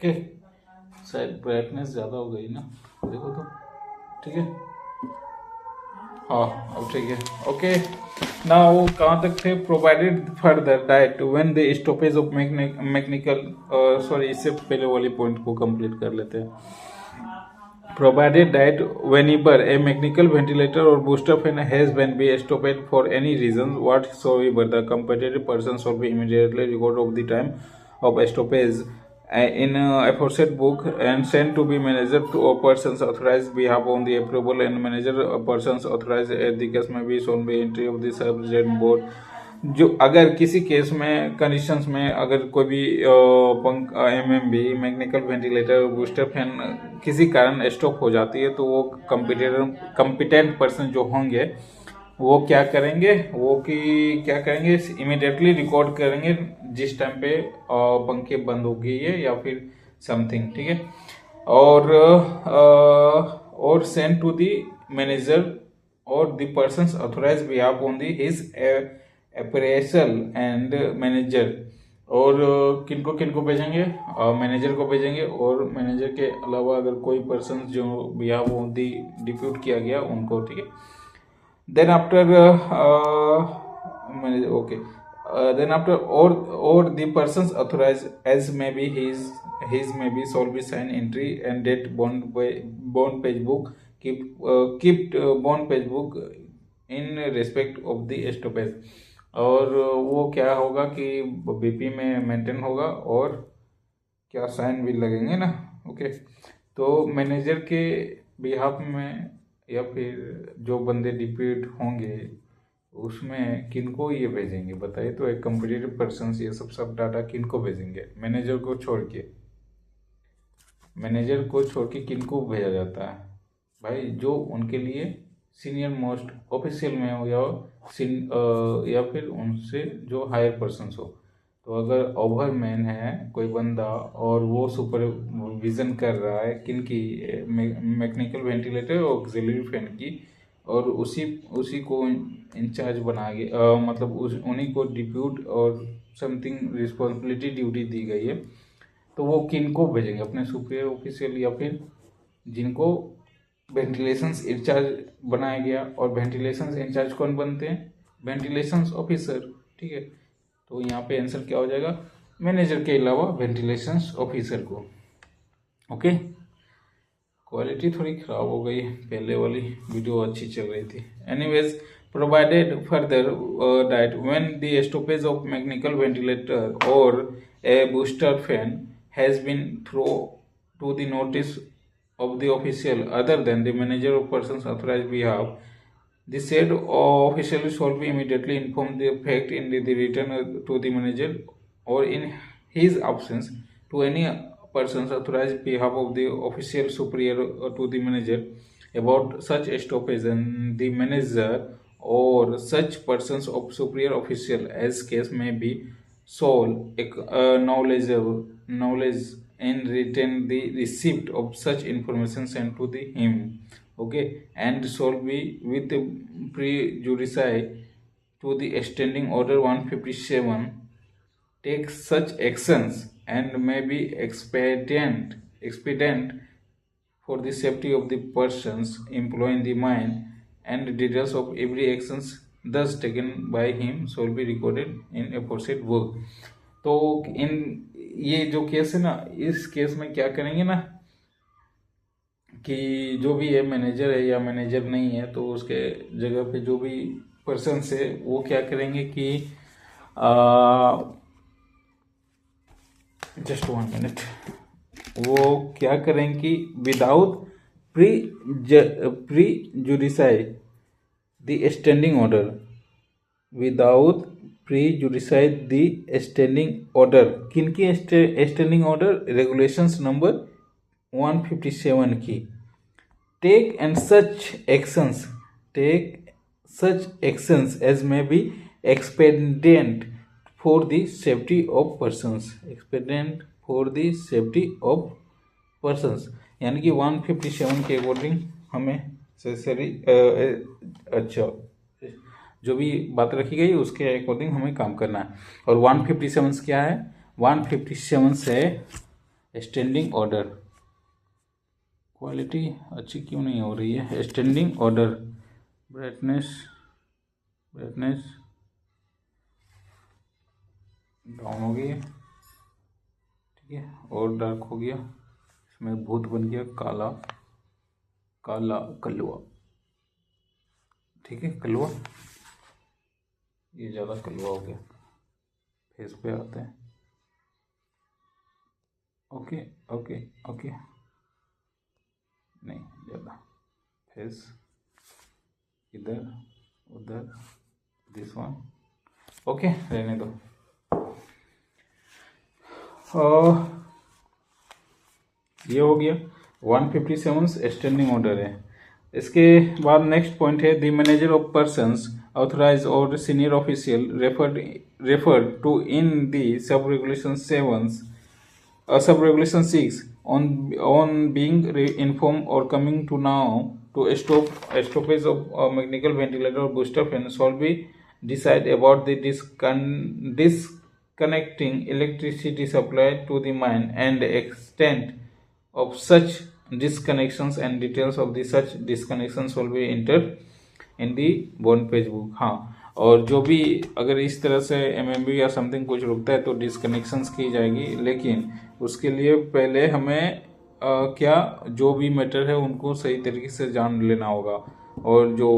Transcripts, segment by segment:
Okay, शायद brightness ज़्यादा हो गई ना, देखो तो ठीक है। हाँ अब ठीक है। ओके, ना वो कहाँ तक थे? Provided further diet when the stoppage of mechanical, sorry इससे पहले वाली पॉइंट को कंप्लीट कर लेते हैं। Provided that whenever a mechanical ventilator or booster fan has been be stopped for any reason whatsoever, the competitive person shall be immediately record of the time of stoppage in aforesaid book and sent to be manager to a persons authorized behalf on the approval and manager persons authorized at the case may be shown by entry of the subject board। जो अगर किसी case में conditions में अगर कोई भी पंख MMB mechanical ventilator booster fan किसी कारण स्टॉप हो जाती है तो वो कंपिटेंट पर्सन जो होंगे वो क्या करेंगे, क्या करेंगे, इमीडिएटली रिकॉर्ड करेंगे जिस टाइम पे पंखे बंद हो गई है या फिर समथिंग, ठीक है। और सेंड टू द मैनेजर और the persons authorise behalf on the his appraisal and manager. और किनको किनको भेजेंगे? मैनेजर को भेजेंगे और मैनेजर के अलावा अगर कोई पर्सन जो बिहाफ ऑन द डिप्यूट किया गया उनको, ठीक है। Then after okay, then after or the persons authorized as may be his may be shall be sign entry and date bond page book kept bond page book in respect of the stoppage। और वो क्या होगा कि BP में maintain होगा और क्या sign भी लगेंगे ना। ओके, तो मैनेजर के बिहाफ में या फिर जो बंदे डिप्यूट होंगे उसमें किनको ये भेजेंगे बताइए? तो एक कम्पिटिटिव पर्सन ये सब डाटा किनको भेजेंगे? मैनेजर को छोड़ के, मैनेजर को छोड़ के किनको भेजा जाता है भाई? जो उनके लिए सीनियर मोस्ट ऑफिशियल में हो या फिर उनसे जो हायर पर्सन हो। तो अगर ओवरमैन है कोई बंदा और वो सुपरविजन कर रहा है किनकी? मैकेनिकल वेंटिलेटर और ऑक्सिलरी फैन की, और उसी को इंचार्ज बना गया, मतलब उन्हीं को डिप्यूट और समथिंग रिस्पॉन्सिबिलिटी ड्यूटी दी गई है, तो वो किन को भेजेंगे? अपने सुपीरियर ऑफिशियल या फिर जिनको वेंटिलेशंस इंचार्ज बनाया गया। और वेंटिलेशंस इंचार्ज कौन बनते हैं? वेंटिलेशंस ऑफिसर, ठीक है। तो यहाँ पे आंसर क्या हो जाएगा? मैनेजर के अलावा वेंटिलेशंस ऑफिसर को। ओके, क्वालिटी थोड़ी खराब हो गई, पहले वाली वीडियो अच्छी चल रही थी। Anyways, provided further that when the stoppage of mechanical ventilator or a booster fan has been through to the notice of the official other than the manager or persons authorized behalf, the said official shall be immediately informed the fact in the return to the manager or in his absence to any persons authorized behalf of the official superior to the manager about such stoppage, and the manager or such persons of superior official as case may be sole knowledge and retain the receipt of such information sent to the him, okay, and shall be with prejudice to the extending order 157 take such actions and may be expedient for the safety of the persons employing the mine, and details of every actions thus taken by him shall be recorded in aforesaid book। तो इन ये जो case है ना, इस case में क्या करेंगे ना कि जो भी है मैनेजर है या मैनेजर नहीं है तो उसके जगह पे जो भी पर्सन है वो क्या करेंगे कि जस्ट 1 मिनट, वो क्या करें कि without prejudice the standing order, without prejudice the standing order, किनकी स्टैंडिंग ऑर्डर? रेगुलेशंस नंबर 157 की। Take such actions as may be expedient for the safety of persons, expedient for the safety of persons, यानी कि 157 के according हमें अच्छा जो भी बात रखी गई उसके अकॉर्डिंग हमें काम करना है। और 157 क्या है? 157 है स्टैंडिंग ऑर्डर, क्वालिटी अच्छी क्यों नहीं हो रही है? स्टैंडिंग ऑर्डर, ब्राइटनेस डाउन हो गई है, ठीक है, और डार्क हो गया, इसमें भूत बन गया काला काला कलवा, ठीक है, कलवा, ये ज़्यादा कलवा हो गया, फेस पे आते हैं, ओके ओके ओके, नहीं ज़्यादा, फेस इधर उधर, दिस वन, ओके, रहने दो। ये हो गया 157 स्टैंडिंग ऑर्डर है। इसके बाद नेक्स्ट पॉइंट है the manager of persons authorize और senior official referred to in the sub regulation 6 on being informed or coming to now to stoppage of mechanical ventilator or booster fan shall be decide about the disconnecting electricity supply to the mine and the extent of such disconnections and details of the such disconnections will be entered in the bond page book। हाँ, और जो भी अगर इस तरह से MMB या something कुछ रुकता है तो डिस्कनेक्शंस की जाएगी, लेकिन उसके लिए पहले हमें क्या जो भी मैटर है उनको सही तरीके से जान लेना होगा, और जो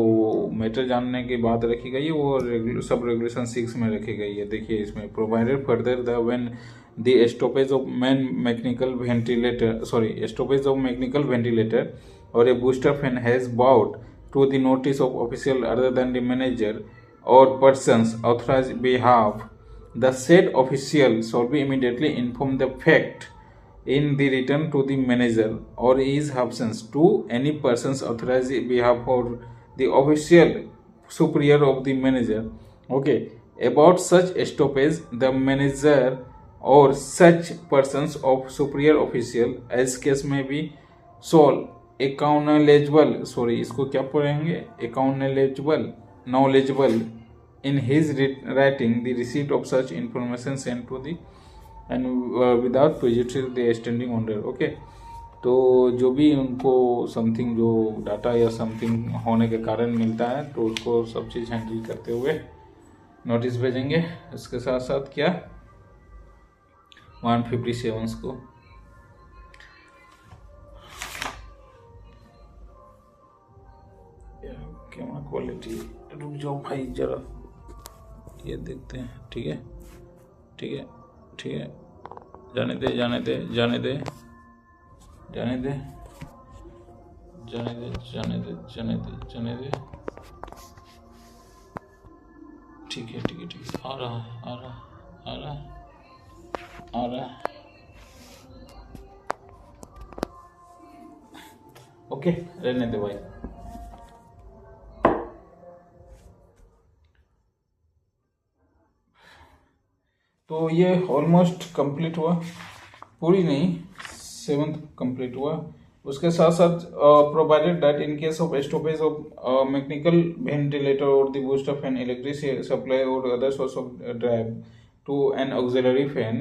मैटर जानने की बात रखी गई है वो सब रेगुलेशन 6 में रखी गई है। देखिए इसमें provided further the when the stoppage of mechanical ventilator और a booster fan has bought to the notice of official other than the manager or persons authorized behalf, the said official shall be immediately informed the fact in the return to the manager or his absence to any persons authorized behalf or the official superior of the manager, okay, about such stoppage the manager or such persons of superior official as case may be shall इसको क्या पढ़ेंगे, knowledgeable in his writing the receipt of such information sent to the and without prejudice the standing order, okay. तो जो भी उनको something जो data या something होने के कारण मिलता है तो उसको सब चीज़ हैंडल करते हुए नोटिस भेजेंगे। इसके साथ साथ क्या 157 को कैमरा क्वालिटी, रुक जाओ भाई जरा, ये देखते हैं, ठीक है ठीक है ठीक है, जाने दे जाने दे जाने दे जाने दे जाने दे जाने दे जाने दे जाने दे, ठीक है ठीक है ठीक है, आ रहा है आ रहा आ रहा आ रहा, ओके, रहने दे भाई। तो ये ऑलमोस्ट कंप्लीट हुआ, पूरी नहीं 7th कंप्लीट हुआ। उसके साथ साथ provided that in case of stoppage of mechanical ventilator और the booster fan electricity supply और other source of drive to an auxiliary fan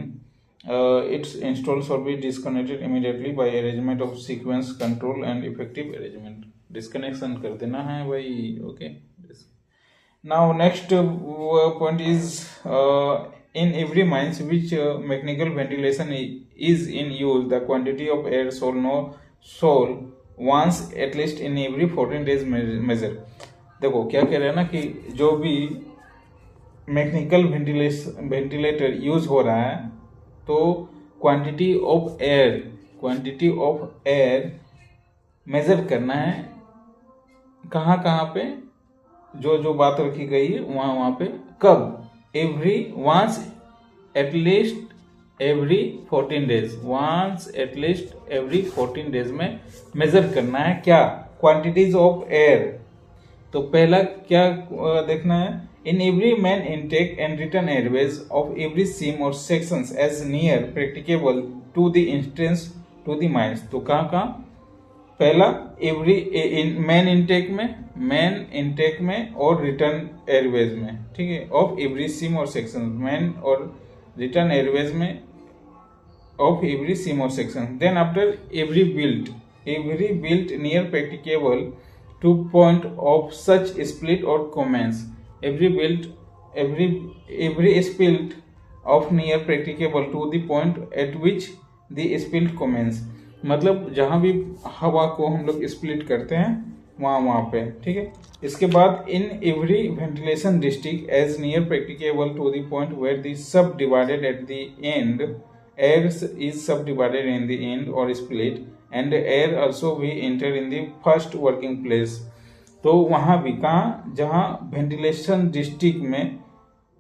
its install shall be disconnected immediately by arrangement of sequence control and effective arrangement. Disconnection कर देना है भाई, okay. Now next point is in every mines which mechanical ventilation is in use, the quantity of air shall once at least in every 14 days measure। देखो क्या कह रहे हैं ना कि जो भी मैकेनिकल वेंटिलेटर यूज हो रहा है तो क्वांटिटी ऑफ एयर मेजर करना है, कहाँ कहाँ पे जो बात रखी गई है वहाँ पे, कब, once at least every 14 days, once at least every 14 days में मेजर करना है क्या, क्वांटिटीज ऑफ एयर। तो पहला क्या देखना है, in every main intake and return airways of every seam और sections as near practicable to the instance to the mines. तो कहाँ पहला एवरी मैन इनटेक में और रिटर्न एयरवेज में, ठीक है, ऑफ एवरी सिम और सेक्शन, मैन और रिटर्न एयरवेज में of every seam or section. Then after every built near practicable to point of such split or commence. Every split of near practicable to the point at which the split commence. मतलब जहाँ भी हवा को हम लोग split करते हैं वहाँ पे, ठीक है। इसके बाद in every ventilation district as near practicable to the point where the sub divided at the end, air is sub divided in the end और स्प्लिट एंड एयर आल्सो भी enter in the first working place. तो वहाँ भी कहाँ, जहाँ ventilation district में,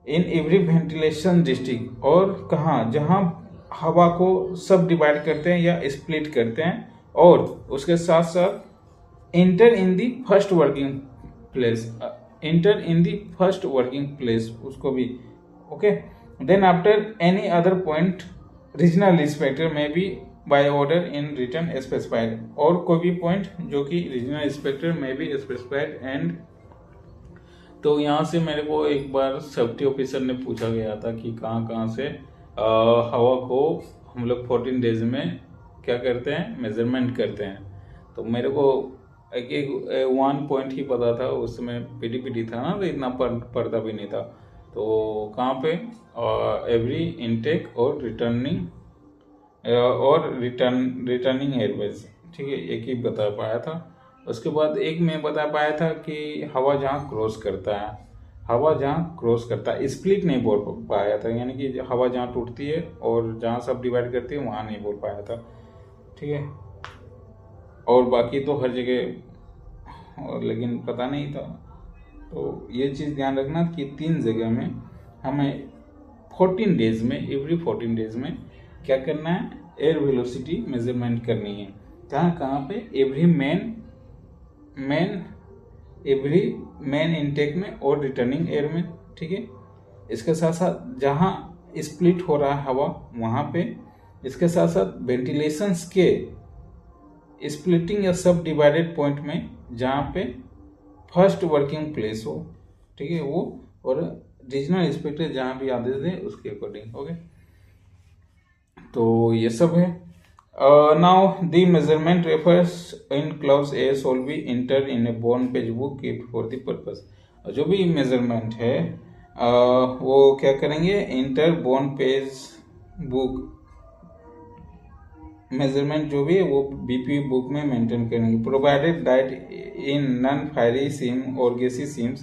इन every ventilation district, और कहाँ जहाँ हवा को सब डिवाइड करते हैं या स्प्लिट करते हैं, और उसके साथ साथ enter in the first working place, उसको भी, okay. Then after any other point regional inspector may be by order in return specified, और कोई भी पॉइंट जो कि regional inspector may be specified and. तो यहाँ से मेरे को एक बार सेफ्टी ऑफिसर ने पूछा गया था कि कहाँ से हवा को हम लोग 14 डेज में क्या करते हैं, मेजरमेंट करते हैं। तो मेरे को एक 1 पॉइंट ही पता था, उसमें पीटी था ना, तो इतना पढ़ता भी नहीं था। तो कहाँ पे, एवरी इनटेक और रिटर्निंग एयरवेज, ठीक है, एक ही बता पाया था। उसके बाद एक मैं बता पाया था कि हवा जहाँ क्रॉस करता है, स्प्लिट नहीं बोल पाया था, यानी कि हवा जहाँ टूटती है और जहाँ सब डिवाइड करती है वहाँ नहीं बोल पाया था, ठीक है। और बाकी तो हर जगह, और लेकिन पता नहीं था। तो ये चीज़ ध्यान रखना कि 3 जगह में हमें 14 डेज में, एवरी 14 डेज में क्या करना है, एयर वेलोसिटी मेजरमेंट करनी है। कहाँ पे, एवरी मेन इनटेक में और रिटर्निंग एयर में, ठीक है। इसके साथ साथ जहाँ स्प्लिट हो रहा है हवा वहाँ पे, इसके साथ साथ वेंटिलेशंस के स्प्लिटिंग या सब डिवाइडेड पॉइंट में जहाँ पे फर्स्ट वर्किंग प्लेस हो, ठीक है, वो, और रीजनल इंस्पेक्टर जहाँ भी आदेश दे उसके अकॉर्डिंग, ओके। तो ये सब है। Now the measurement refers in clause A shall be entered in a bond page book kept for the purpose. जो भी मेजरमेंट है वो क्या करेंगे, enter bound page book, measurement जो भी है वो बीपी बुक में मेंटेन करेंगे। Provided that in non fiery seam or gassy seams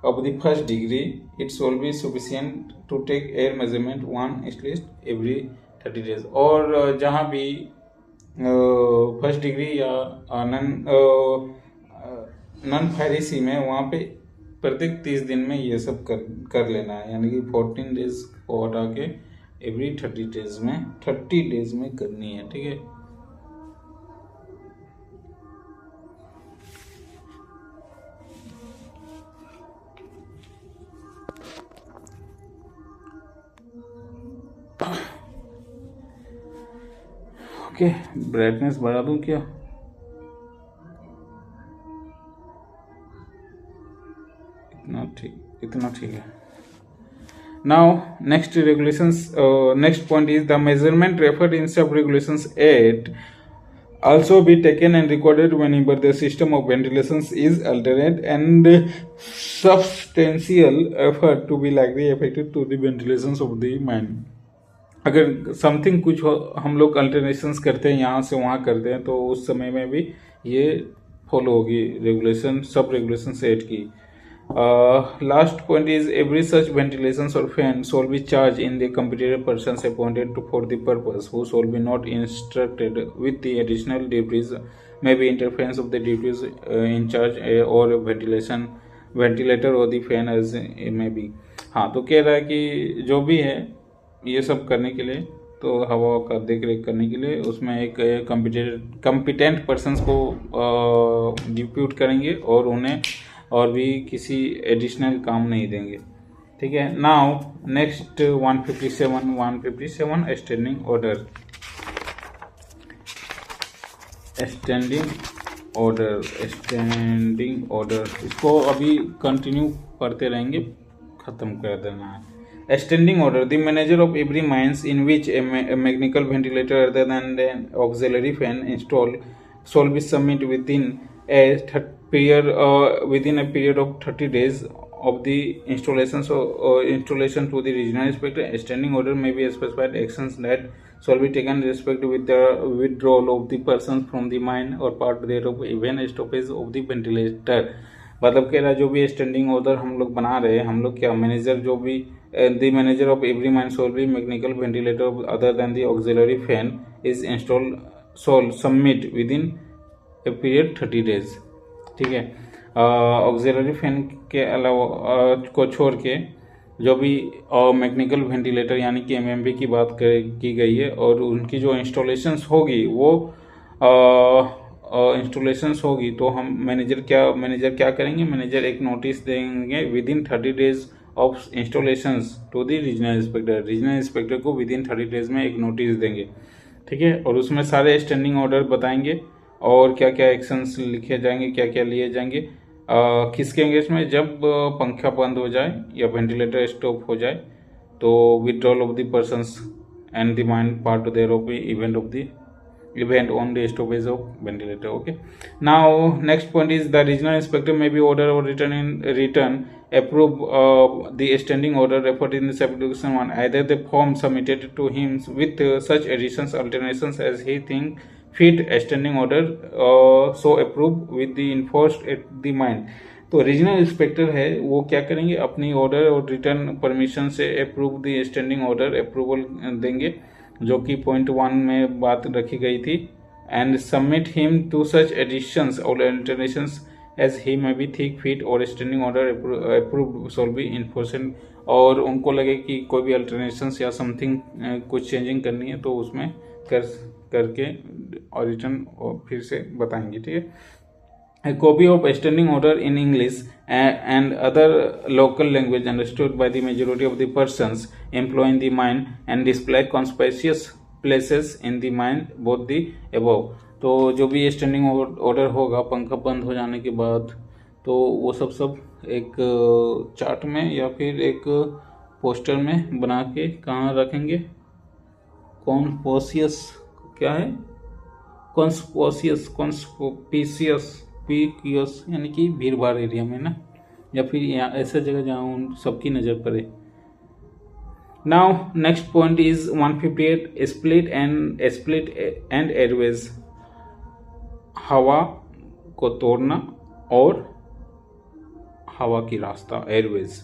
of the first degree it shall be sufficient to take air measurement one at least every 30 days। और जहाँ भी first degree या non fiery सीम है वहाँ पे प्रत्येक 30 दिन में ये सब कर लेना है, यानी कि 14 डेज को हटा के एवरी 30 डेज में करनी है, ठीक है। ओके, ब्राइटनेस बढ़ा दूं क्या? इतना ठीक है। Now next regulations, next point is the measurement referred in सब regulations 8 also be taken and recorded whenever the system of ventilation is altered and substantial effort to be likely affected to the ventilations of the mine। अगर something कुछ हम लोग अल्टरनेशंस करते हैं, यहाँ से वहाँ करते हैं, तो उस समय में भी ये फॉलो होगी रेगुलेशन, सब रेगुलेशन 8 की। Last point is every such ventilations or fan shall be charge in the competitive persons appointed for the purpose who shall be not instructed with the additional duties may be interference of the duties in charge or ventilator और the fan as may be. हाँ, तो कह रहा है कि जो भी है ये सब करने के लिए, तो हवा का देख रेख करने के लिए उसमें एक कॉम्पिटेंट पर्सन्स को डिप्यूट करेंगे और उन्हें और भी किसी एडिशनल काम नहीं देंगे, ठीक है। नाउ नेक्स्ट 157 स्टैंडिंग ऑर्डर, इसको अभी कंटिन्यू करते रहेंगे, खत्म कर देना है। Standing order: the manager of every mines in which a mechanical ventilator other than an auxiliary fan installed shall be submit within a period of 30 days of the installation to the regional inspector. A standing order may be specified actions that shall be taken respect with the withdrawal of the persons from the mine or part thereof, even stoppage of the ventilator. मतलब कह रहा जो भी standing order हम लोग बना रहे हैं, हम लोग क्या मैनेजर जो भी the manager of every mine shall B mechanical ventilator other than the auxiliary fan is install shawl submit with in a period 30 days. ठीक है, ऑक्सिलरी फैन के अलावा को छोड़ के जो भी मैकेनिकल वेंटिलेटर यानी कि एमएमवी की बात की गई है और उनकी जो इंस्टॉलेशंस होगी वो इंस्टॉलेशंस होगी तो हम मैनेजर क्या करेंगे, मैनेजर एक नोटिस देंगे within 30 days of installations to the regional inspector. Regional inspector को विद इन 30 डेज में एक नोटिस देंगे। ठीक है, और उसमें सारे स्टैंडिंग ऑर्डर बताएंगे और क्या क्या एक्शंस लिखे जाएंगे, क्या क्या लिए जाएंगे किसके एंगेज में, जब पंखा बंद हो जाए या वेंटिलेटर स्टॉप हो जाए तो withdrawal of the persons and the mind part thereof event on the stoppage of ventilator. Okay, now next point is the regional inspector may be ordered or return approve the standing order referred in the subsection 1 either the form submitted to him with such additions alterations as he think fit. A standing order so approve with the enforced at the mine. तो regional inspector है वो क्या करेंगे, अपनी order और return permission से approve the standing order approval देंगे जो कि पॉइंट 1 में बात रखी गई थी, and submit him to such additions or alternations as he may be think fit or standing order approve shall be enforced. और उनको लगे कि कोई भी अल्टरनेशंस या समथिंग कुछ चेंजिंग करनी है तो उसमें करके और रिटर्न फिर से बताएंगे। ठीक है, a copy of standing order in English and other local language understood by the majority of the persons employing the mine and displayed conspicuous places in the mine both the above। तो जो भी standing order होगा पंखा बंद हो जाने के बाद तो वो सब एक चार्ट में या फिर एक पोस्टर में बना के कहाँ रखेंगे, कॉन्स्पोसियस क्या है, कॉन्स्पोसियस पीकियस यानी कि भीड़ भाड़ एरिया में ना, या फिर यहाँ ऐसा जगह जहाँ उन सबकी नज़र पड़े। Now next point is 158 split and Airways, हवा को तोड़ना और हवा की रास्ता Airways.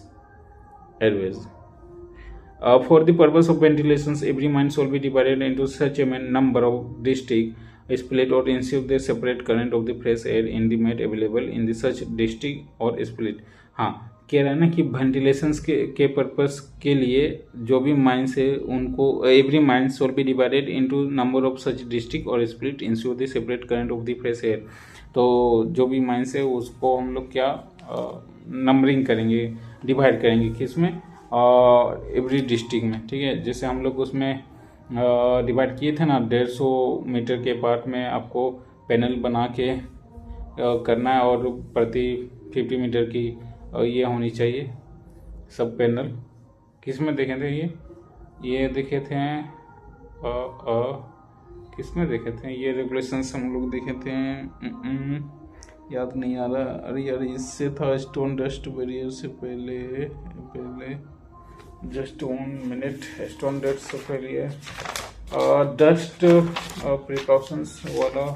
For the purpose of ventilations every mine shall be divided into such A number of district split or ensure the separate current of the fresh air in the made available in the such district और split। हाँ, कह रहा है ना कि ventilations के purpose के लिए जो भी माइंस है उनको every mine shall be divided into number of such district or split ensure the separate current of the fresh air. तो जो भी माइंस है उसको हम लोग क्या नंबरिंग करेंगे, डिवाइड करेंगे किस में, एवरी डिस्ट्रिक्ट में। ठीक है, जैसे हम लोग उसमें डिवाइड किए थे ना 150 मीटर के पार्ट में आपको पैनल बना के करना है और प्रति 50 मीटर की ये होनी चाहिए सब पैनल। किस में देखे थे ये देखे थे किस में देखे थे ये रेगुलेशंस हम लोग देखे थे, याद नहीं आ रहा। अरे यार इससे था स्टोन डस्ट बैरियर से पहले जस्ट 1 मिनट, स्टोन डस्ट से पहले डस्ट प्रिकॉशंस वाला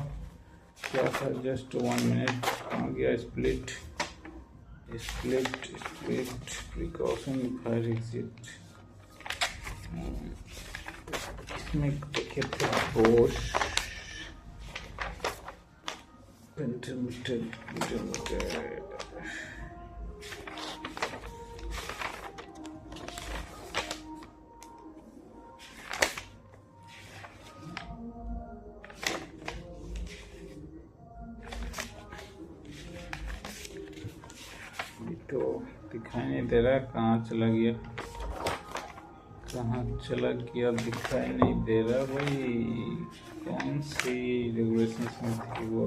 क्या था, जस्ट 1 मिनट आ गया। स्प्लिट प्रिकॉशन फायर एग्जिट, इसमें देखे थे होश पेंटीमीटर तो दिखाई नहीं दे रहा, कहाँ चला गया दिखाई नहीं दे रहा भाई। कौन सी रेगुलेशंस में थी वो,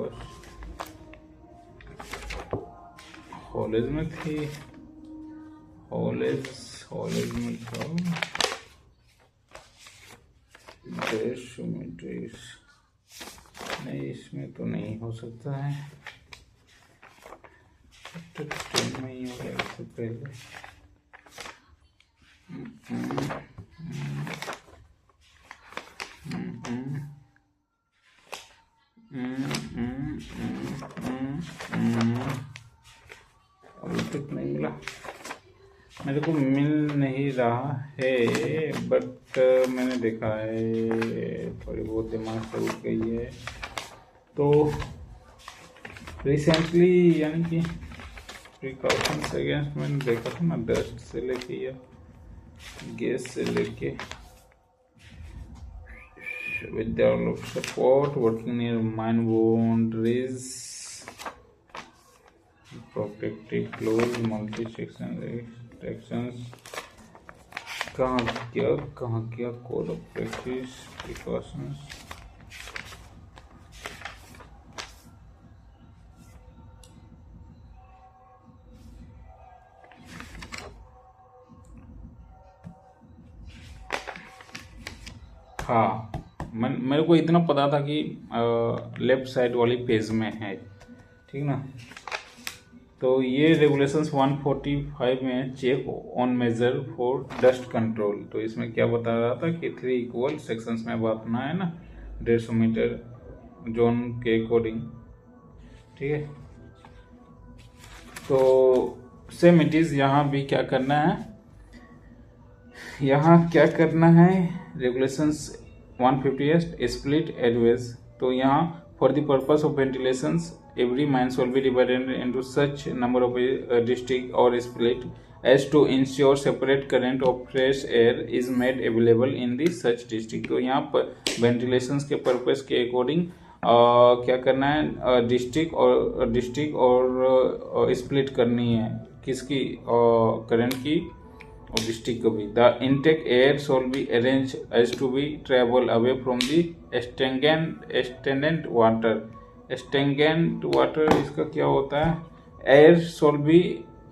कॉलेज में थी, कॉलेज में था डेसिमेट्रीज, नहीं इसमें तो नहीं हो सकता है, तो 10 में ही होगा इससे पहले। अभी तक नहीं मिला, मेरे को मिल नहीं रहा है, बट मैंने देखा है थोड़ी बहुत दिमाग से उठ गई है। तो रिसेंटली यानी कि प्रिकॉशंस अगेंस्ट मैंने देखा था ना, डस्ट से लेके या गैस से लेके, with the level of support working near mine boundaries, protective close multi section restrictions, कहाँ क्या code of practice precautions, हाँ मेरे को इतना पता था कि लेफ्ट साइड वाली पेज में है, ठीक ना। तो ये रेगुलेशंस 145 में check on measure for dust control, तो इसमें क्या बता रहा था कि 3 इक्वल सेक्शंस में बांटना है ना, 150 मीटर जोन के अकॉर्डिंग, ठीक है। तो सेम इट इज यहाँ भी क्या करना है, यहाँ क्या करना है, रेगुलेशंस 158 स्प्लिट एडवेज, तो यहाँ for the purpose of ventilations every mine shall be divided into such number of district or split as to ensure separate current of fresh air is made available in the such district। तो यहाँ पर ventilations के purpose के according क्या करना है, district or split करनी है, किसकी, करंट की और डिस्ट्रिक्ट को भी। The intake air shall be arrange as to be travel away from the stagnant water. Stagnant water इसका क्या होता है, air shall be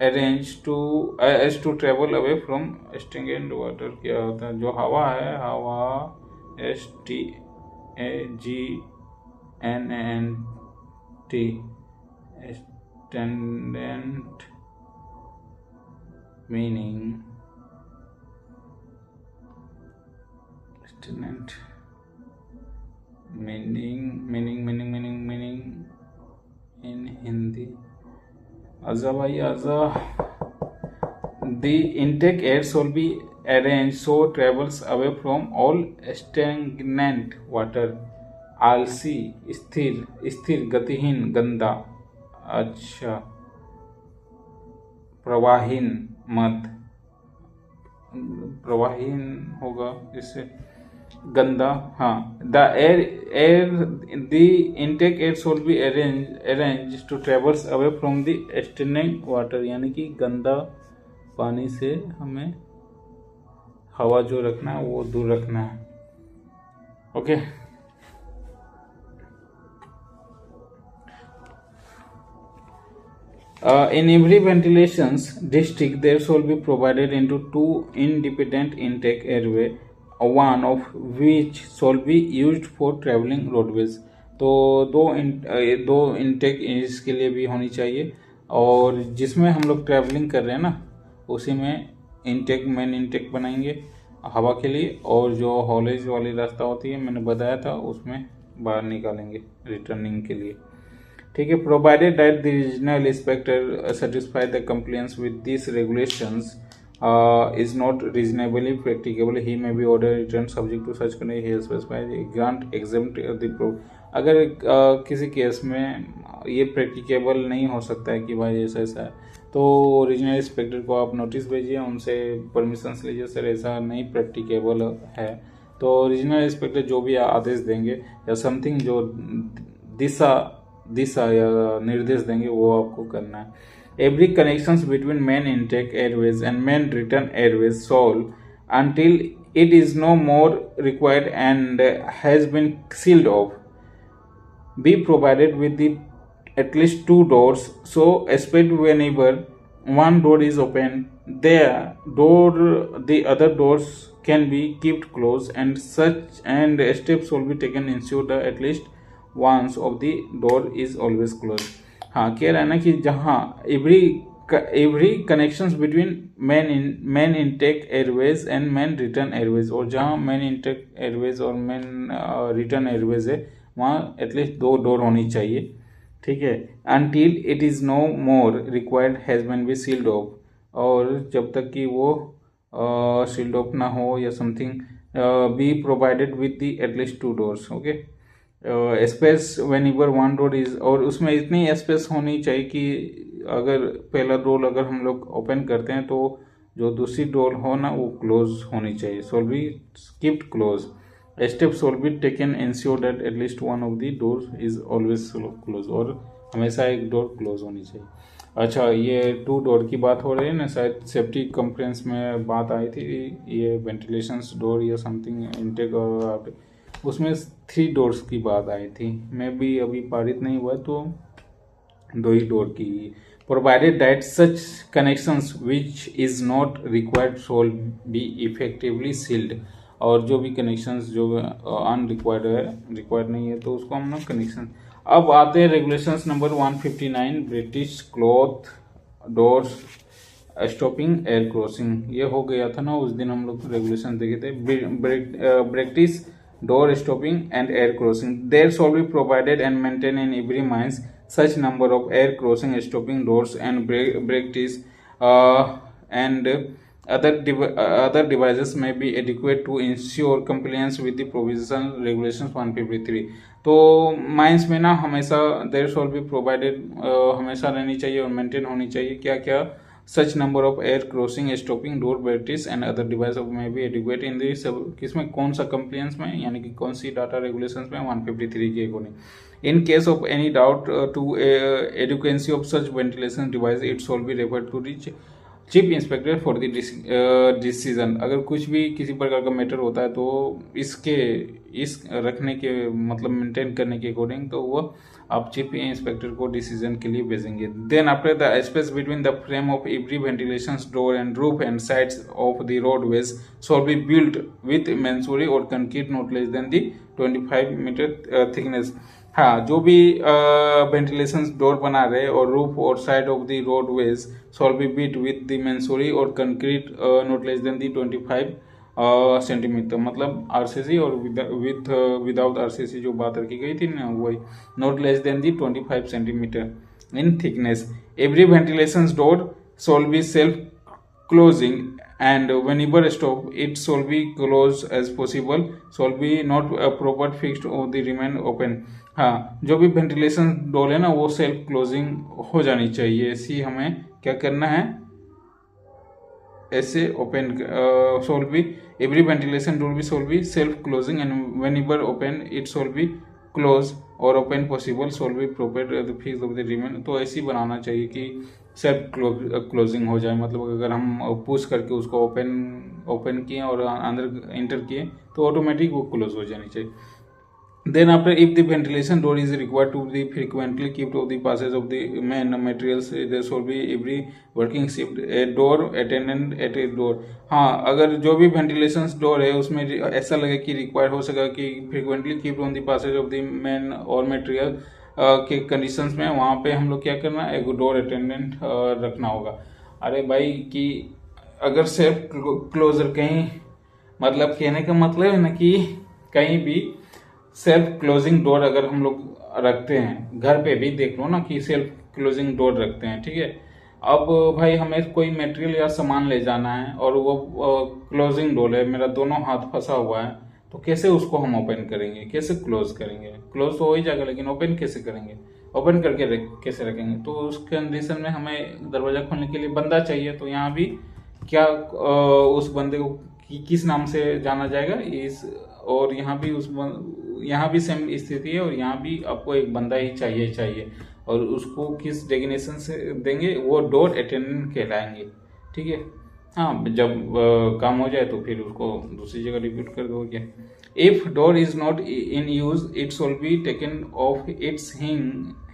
arrange to as to travel away from stagnant water, क्या होता है, जो हवा है, हवा STAGNNT stagnant meaning in Hindi, आजा भाई आजा। The intake air shall be arrange so travels away from all stagnant water, आलसी, स्थिर गतिहीन, गंदा, अच्छा, प्रवाहीन मत, प्रवाहीन होगा इससे, गंदा, हाँ। The intake air shall be arrange to travels away from the stagnant water, यानी कि गंदा पानी से हमें हवा जो रखना है वो दूर रखना है, okay. In every ventilations district there shall be provided into 2 independent intake airway, one of which shall be used for traveling roadways। तो दो इंटेक इसके लिए भी होनी चाहिए, और जिसमें हम लोग ट्रैवलिंग कर रहे हैं ना उसी में मेन इंटेक बनाएंगे हवा के लिए, और जो हॉलेज वाली रास्ता होती है मैंने बताया था उसमें बाहर निकालेंगे रिटर्निंग के लिए, ठीक है। Provided that the regional inspector satisfy the complaints with this regulations is not reasonably practicable, he may be ordered return subject to such condition he has specified, grant exempt the अगर किसी case में ये practicable नहीं हो सकता है कि भाई ऐसा ऐसा है, तो रीजनल इंस्पेक्टर को आप नोटिस भेजिए, उनसे परमिशंस लीजिए, सर ऐसा नहीं प्रैक्टिकेबल है, तो रीजनल इंस्पेक्टर जो भी आदेश देंगे या समथिंग जो दिशा या निर्देश देंगे वो आपको करना है। Every connections between main intake airways and main return airways shall, until it is no more required and has been sealed off, be provided with at least 2 doors, so expect whenever one door is open the other doors can be kept closed, and steps will be taken ensure that at least once of the door is always closed. हाँ, कह रहा है ना कि जहाँ every connections between main intake airways and main return airways, और जहाँ main intake airways और मेन रिटर्न एयरवेज है वहाँ एटलीस्ट 2 डोर होनी चाहिए, ठीक है. Until it is no more required has been be sealed off, और जब तक कि वो सील्ड ऑफ ना हो या something, be provided with the at least 2 doors. Okay. Space when ever 1 door is, और उसमें इतनी स्पेस होनी चाहिए कि अगर पहला डोर अगर हम लोग ओपन करते हैं तो जो दूसरी डोर हो ना वो क्लोज होनी चाहिए. Shall be kept close. Steps will be taken ensure that at least 1 of the door is always close, और हमेशा एक डोर क्लोज होनी चाहिए. अच्छा, ये 2 डोर की बात हो रही है ना, शायद सेफ्टी कॉन्फ्रेंस में बात आई थी, ये वेंटिलेशन डोर या समथिंग इनटेक, और उसमें 3 डोर्स की बात आई थी. मैं भी अभी पारित नहीं हुआ तो 2 ही डोर की. Provided that such connections which is not required shall be effectively sealed, और जो भी कनेक्शंस जो अनरिक्वायर्ड है, रिक्वायर्ड नहीं है तो उसको हम ना कनेक्शन. अब आते हैं regulations number 159, British cloth doors stopping air crossing. ये हो गया था ना उस दिन हम लोग रेगुलेशन देखे थे. British door stopping and air crossing. There shall be provided and maintained in every mines such number of air crossing stopping doors and breakers, and other devices may be adequate to ensure compliance with the provision regulations 153. तो mines में ना हमेशा there shawl be provided हमेशा रहनी चाहिए और maintain होनी चाहिए क्या क्या, सच number of air crossing stopping door batteries and other device में भी एडिक्वेट इन दी. सब किसमें, कौन सा कंप्लायंस में, यानी कि कौन सी डाटा रेगुलेशंस में, 153 के according. In case of any doubt to adequacy of such ventilation device it shall be refer to the chief inspector for the decision. अगर कुछ भी किसी प्रकार का मैटर होता है तो इस रखने के मतलब मेंटेन करने के अकॉर्डिंग तो वो आप चीफ इंस्पेक्टर को डिसीजन के लिए भेजेंगे. Then after the space between the frame of every ventilation door and roof and sides of the roadways shall be built with masonry or concrete not less than the 25 metre thickness. हाँ, जो भी ventilation door बना रहे और roof or side of the roadways shall be built with the masonry or concrete not less than the 25 centimetre, मतलब RCC और without RCC जो बात रखी गई थी ना वही, not less than the 25 centimetre in thickness. Every ventilation door shall be self closing and whenever stop it shall be close as possible, shall be not proper fixed or the remain open. हाँ, जो भी ventilation door है ना वो self closing हो जानी चाहिए. ऐसी हमें क्या करना है, ऐसे open shall be every ventilation door भी shall be self closing and whenever open it shall be close or open possible shall be proper fix of the remain. तो ऐसे ही बनाना चाहिए कि सेल्फ क्लोजिंग हो जाए, मतलब अगर हम पुश करके उसको ओपन किए और अंदर एंटर किए तो ऑटोमेटिक वो क्लोज हो जानी चाहिए. Then after, if the ventilation door is required to be frequently kept of the passage of the main materials, there should be every working shift a door attendant at a door. हाँ, अगर जो भी ventilation door है उसमें ऐसा लगे कि require हो सका कि frequently keep on the passage of the men और मटेरियल के कंडीशंस में, वहाँ पे हम लोग क्या करना, एक डोर अटेंडेंट रखना होगा. अरे भाई कि अगर सेल्फ क्लोजर कहीं, मतलब कहने का मतलब है ना कि कहीं भी सेल्फ क्लोजिंग डोर अगर हम लोग रखते हैं, घर पे भी देख लो ना कि सेल्फ क्लोजिंग डोर रखते हैं, ठीक है. अब भाई हमें कोई मटेरियल या सामान ले जाना है और वो क्लोजिंग डोर है, मेरा दोनों हाथ फंसा हुआ है, तो कैसे उसको हम ओपन करेंगे, कैसे क्लोज करेंगे? क्लोज तो हो ही जाएगा लेकिन ओपन कैसे करेंगे, ओपन करके कैसे रखेंगे? तो उस कंडीशन में हमें दरवाजा खोलने के लिए बंदा चाहिए. तो यहाँ भी क्या उस बंदे को किस नाम से जाना जाएगा इस, और यहाँ भी सेम स्थिति है और यहाँ भी आपको एक बंदा ही चाहिए और उसको किस डेजिग्नेशन से देंगे, वो डोर अटेंडेंट कहलाएंगे, ठीक है. हाँ, जब काम हो जाए तो फिर उसको दूसरी जगह रिपीट कर दो. क्या, if door is not in use it shall be taken of its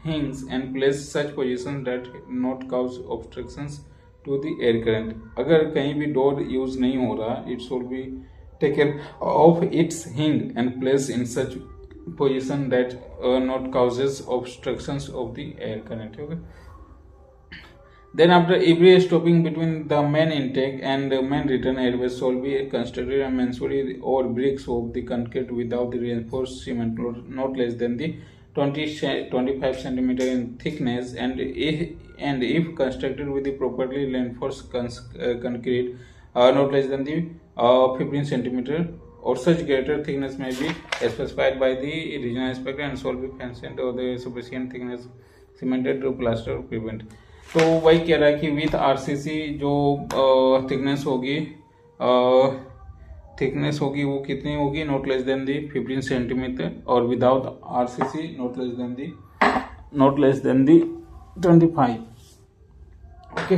hinges and place such position that not cause obstructions to the air current. अगर कहीं भी door use नहीं हो रहा, it should be taken off its hinge and placed in such position that not causes obstructions of the air current. Okay. Then after every stopping between the main intake and the main return airways shall be constructed a masonry or bricks of the concrete without the reinforced cement not less than the 25 centimeter in thickness, and if constructed with the properly reinforced concrete not less than the 15 centimeter or such greater thickness may be specified by the regional inspector and shall be fastened or the sufficient thickness cemented to plaster or prevent. तो वही कह रहा है कि with RCC जो thickness होगी वो कितनी होगी, not less than the 15 centimetre, और without RCC not less than the 25. Okay.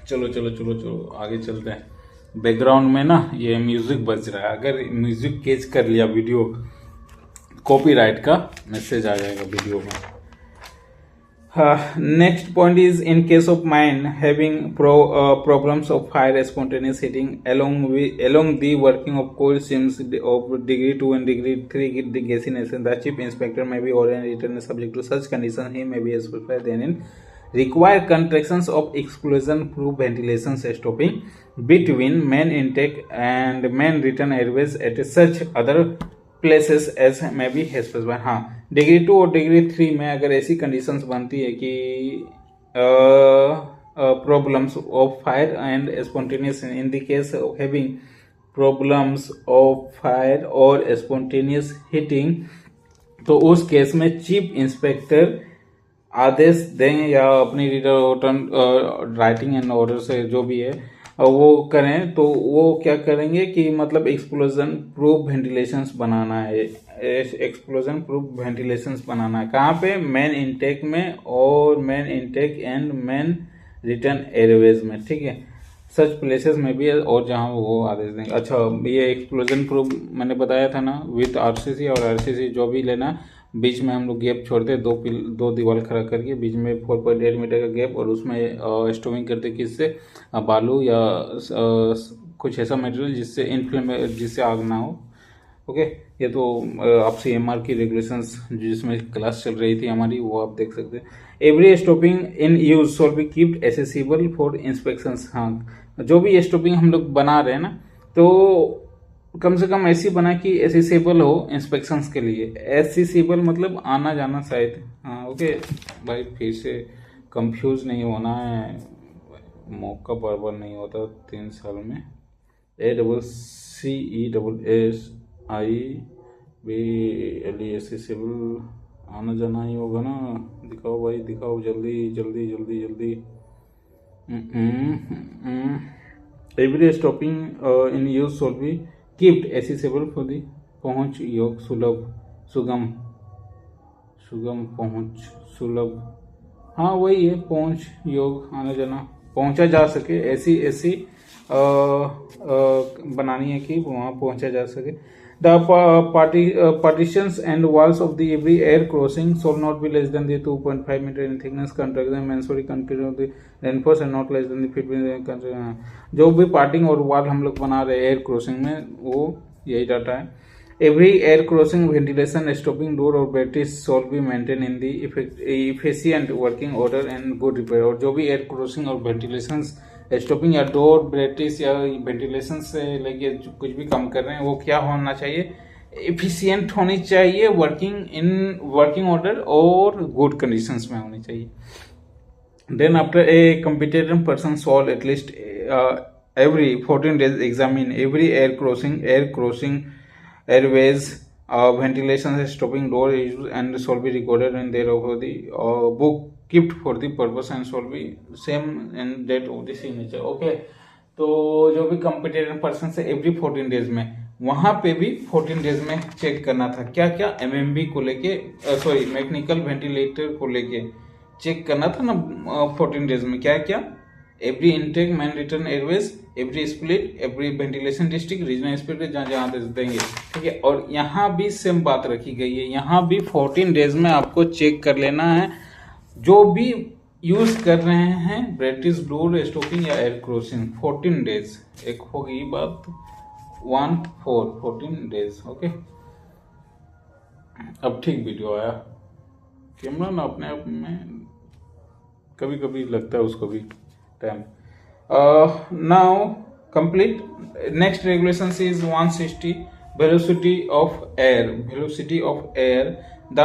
चलो आगे चलते हैं. बैकग्राउंड में ना ये म्यूजिक बज रहा है, अगर म्यूजिक कैच कर लिया वीडियो, कॉपीराइट का मैसेज आ जाएगा वीडियो में. Next point is in case of mine having problems of fire spontaneous heating along the working of coil seams of degree 2 and degree 3 the gasiness, the chief inspector may be ordered and written subject to such conditions he may be specified therein. Require contractions of exclusion proof ventilation stopping between main intake and main return airways at such other places as may be specified. हाँ, degree 2 और degree 3 में अगर ऐसी conditions बनती है कि problems of fire and spontaneous, in the case of having problems of fire और spontaneous heating, तो उस केस में चीफ इंस्पेक्टर आदेश दें या अपनी राइटिंग एंड ऑर्डर से जो भी है वो करें. तो वो क्या करेंगे कि मतलब एक्सप्लोजन प्रूफ वेंटिलेशंस बनाना है. एक्सप्लोजन प्रूफ वेंटिलेशंस बनाना है कहाँ पे, मेन इंटेक में और main intake and main return Airways में. ठीक है, सच प्लेसेस में भी है और जहाँ वो आदेश देंगे. अच्छा, ये एक्सप्लोजन प्रूफ मैंने बताया था ना, विथ आरसीसी और आरसीसी जो भी लेना, बीच में हम लोग गैप छोड़ते, दो दीवार खड़ा करके बीच में 4.8 मीटर का गैप, और उसमें स्टोविंग करते किससे, बालू या कुछ ऐसा मटेरियल जिससे आग ना हो. ओके. ये तो आपसे एमआर की रेगुलेशंस जिसमें क्लास चल रही थी हमारी, वो आप देख सकते हैं. Every stopping in use shawl B keeped accessible for inspections. हाँ, जो भी स्टॉपिंग हम लोग बना रहे हैं ना, तो कम से कम ऐसी बना कि एसेसिबल हो इंस्पेक्शंस के लिए. एसेसिबल मतलब आना जाना शायद. हाँ, ओके भाई, फिर से कंफ्यूज नहीं होना है, मौका बराबर नहीं होता 3 साल में. ACCESSIBLE एसेसिबल आना जाना ही होगा ना. दिखाओ भाई, दिखाओ जल्दी. Every stopping in use shawl B keeped accessible for the पहुंच योग सुगम सुलभ. हाँ, वही है, पहुंच योग आना जाना, पहुंचा जा सके, ऐसी बनानी है कि वहाँ पहुंचा जा सके. The partitions and walls of the every air crossing shall not be less than the 2.5 meter in thickness. Construction masonry concrete of the reinforced and not less than the 15. जो भी पार्टिंग और वॉल हम लोग बना रहे हैं air crossing में, वो यही डाटा है. Every air crossing ventilation stopping door or batteries shall be maintain in the efficient working order and good repair. और जो भी एयर क्रॉसिंग और वेंटिलेशन स्टॉपिंग या डोर ब्रेटिस या वेंटिलेशन से लेके कुछ भी काम कर रहे हैं, वो क्या होना चाहिए, एफिशिएंट होनी चाहिए, वर्किंग ऑर्डर और गुड कंडीशंस में होनी चाहिए. Then after a competent person shall at least every 14 days examine every air crossing airways, ventilation stopping door issues, and shall be recorded in thereof the book kept for the purpose and shall be same and date of the signature. Okay. तो जो भी competent person से every 14 days में, वहां पे भी 14 days में check करना था क्या क्या, एमएमबी को लेके, सॉरी मैकेनिकल वेंटिलेटर को लेके चेक करना था ना 14 डेज में क्या क्या, every intake man return Airways, every split, every ventilation district, regional split जहाँ जहाँ देंगे, ठीक है। और यहाँ भी सेम बात रखी गई है, यहाँ भी 14 डेज में आपको चेक कर लेना है जो भी यूज कर रहे हैं ब्रिटिश ब्लू स्टॉकिंग या एयर क्रॉसिंग 14 डेज। एक होगी बात 14 डेज, ओके। अब ठीक वीडियो आया, कैमरा ना अपने आप में कभी कभी लगता है उसको भी time. Now complete next regulation is 160 velocity of air, velocity of air, the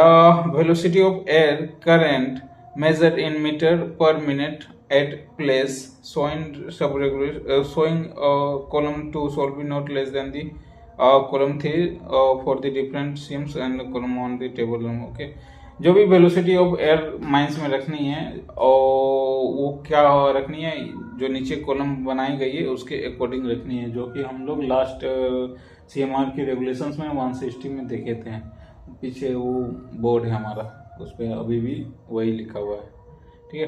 velocity of air current measured in meter per minute at place showing showing column 2 shall be not less than the column 3 for the different seams and column on the table, okay। जो भी velocity of air mines में रखनी है और वो क्या रखनी है, जो नीचे कॉलम बनाई गई है उसके अकॉर्डिंग रखनी है, जो कि हम लोग लास्ट CMR की रेगुलेशंस में 160 में देखे थे। पीछे वो बोर्ड है हमारा, उस पर अभी भी वही लिखा हुआ है, ठीक है।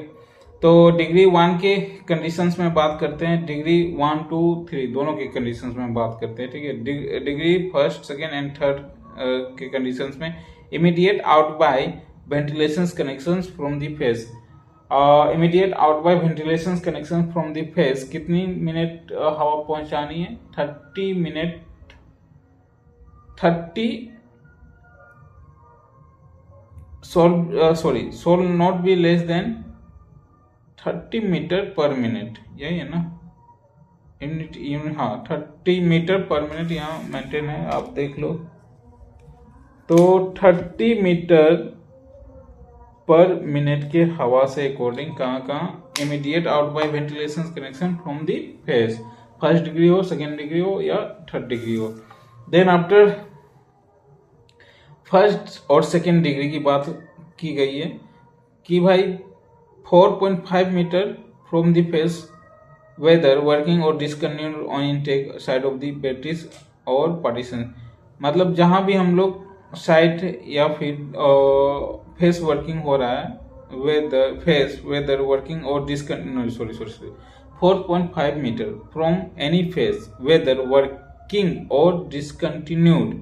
तो डिग्री 1 के कंडीशंस में बात करते हैं, डिग्री 1, 2, 3 दोनों के कंडीशंस में बात करते हैं, ठीक है। Degree first, second and third के कंडीशंस में immediate out by ventilation connections from the face, immediate out by ventilation connection from the face कितनी मिनट हवा पहुंचानी है, 30 minute, 30 shall not be less than 30 metre per minute, यही है ना unit, हाँ 30 मीटर पर मिनट यहाँ मेंटेन है, आप देख लो। तो 30 मीटर पर मिनट के हवा से अकॉर्डिंग कहाँ immediate out by ventilation connection from the face, first degree हो, सेकेंड डिग्री हो या थर्ड डिग्री हो। देन आफ्टर फर्स्ट और सेकेंड डिग्री की बात की गई है कि भाई 4.5 metre from the face whether working or discontinued on intake side of the batteries or partition, मतलब जहां भी हम लोग साइड या फिर फेस वर्किंग हो रहा है whether working or discontinued 4.5 metre from any face whether working or discontinued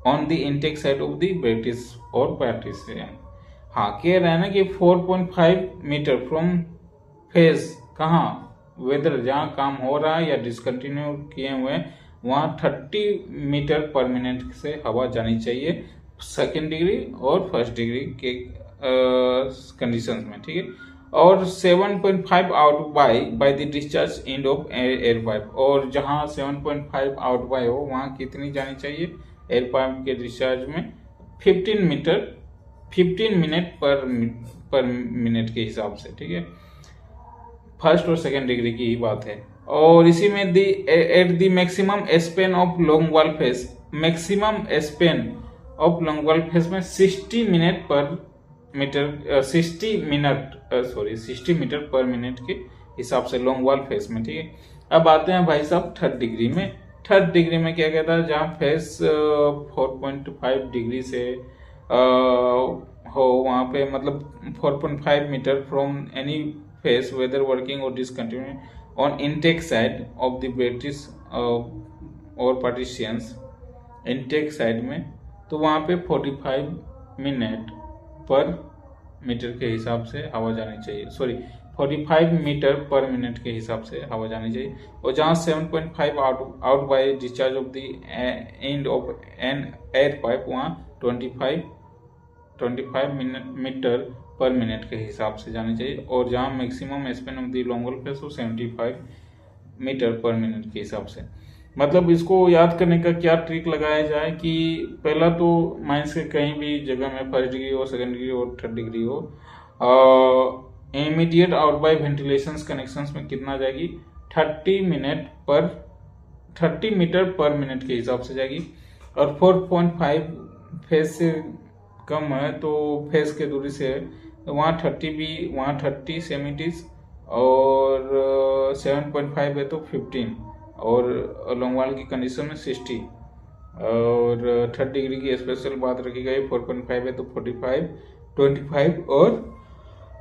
on the intake side of the British or partition. हाँ कह रहे हैं ना कि 4.5 मीटर फ्रॉम फेस कहाँ वेदर जहाँ काम हो रहा है या डिसकंटिन्यू किए हुए वहाँ 30 मीटर पर मिनट से हवा जानी चाहिए सेकेंड डिग्री और फर्स्ट डिग्री के कंडीशंस में, ठीक है। और 7.5 out by the discharge end of air pipe, और जहाँ 7.5 आउट बाय हो वहाँ कितनी जानी चाहिए एयर पाइप के डिस्चार्ज में 15 मिनट पर मिनट के हिसाब से, ठीक है। फर्स्ट और सेकेंड डिग्री की ही बात है। और इसी में at the maximum span of long wall face, maximum span of long wall face में 60 मीटर पर मिनट के हिसाब से लॉन्ग वॉल फेस में, ठीक है। अब आते हैं भाई साहब थर्ड डिग्री में। थर्ड डिग्री में क्या कहता है, जहाँ फेस 4.5 डिग्री से हो वहाँ पे मतलब 4.5 metre from any face whether working or discontinue on intake side of the batteries or partitions, intake side में तो वहाँ पे 45 मिनट पर मीटर के हिसाब से हवा जानी चाहिए, 45 मीटर पर मिनट के हिसाब से हवा जानी चाहिए। और जहाँ 7.5 out by discharge of the end of an air pipe वहाँ 25 मीटर पर मिनट के हिसाब से जानी चाहिए। और जहाँ maximum span of the long wall face वो 75 मीटर पर मिनट के हिसाब से। मतलब इसको याद करने का क्या ट्रिक लगाया जाए कि पहला तो माइंस के कहीं भी जगह में फर्स्ट डिग्री हो, सेकेंड डिग्री हो, थर्ड डिग्री हो, immediate out by ventilation connections में कितना जाएगी 30 मीटर पर मिनट के हिसाब से जाएगी। और 4.5 फेस से कम है तो फेस के दूरी से वहाँ 30 सेम इट इज, और 7.5 है तो 15, और लॉन्ग वॉल की कंडीशन में 60, और थर्ड डिग्री की स्पेशल बात रखी गई 4.5 है तो 45, 25 और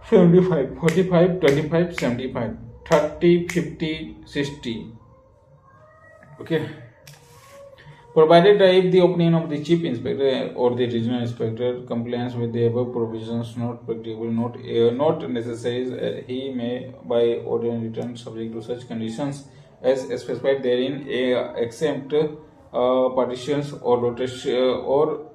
75, 45, 25, 75, 30, 50, 60. Okay. Provided if the opinion of the chief inspector or the regional inspector compliance with the above provisions not practicable, not necessary, he may by order return subject to such conditions as specified therein, exempt partitions or rotation or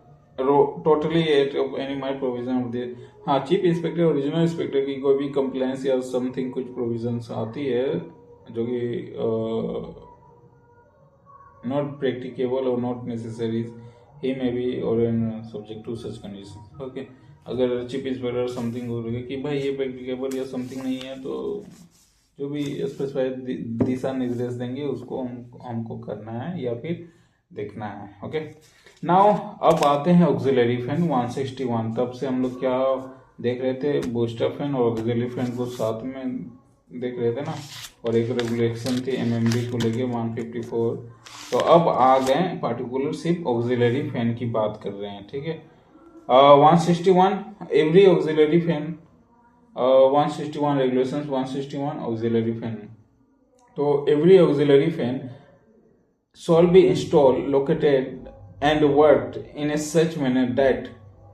totally of any my provision of the. हाँ, chief inspector और regional inspector की कोई भी compliance या something कुछ provisions आती है जो कि not practicable or not necessary, he may be or subject to such conditions. Okay. अगर चीफ इंस्पेक्टर समथिंग हो रही है कि भाई ये प्रैक्टिकेबल या समथिंग नहीं है, तो जो भी स्पेसिफाइड दिशा निर्देश देंगे उसको हमको करना है या फिर देखना है. ओके. नाउ अब आते हैं ऑक्सिलरी फैन 161. तब से हम लोग क्या देख रहे थे, बूस्टर फैन और ऑक्सिलरी फैन को साथ में देख रहे थे ना, और एक रेगुलेशन थी एमएमडी को लेके 154. तो अब आ गए पार्टिकुलर सिर्फ ऑक्सिलरी फैन की बात कर रहे हैं. ठीक है. 161 every auxiliary fan, 161 regulations, 161 auxiliary fan. तो every auxiliary fan shall be installed, located and worked in a such manner that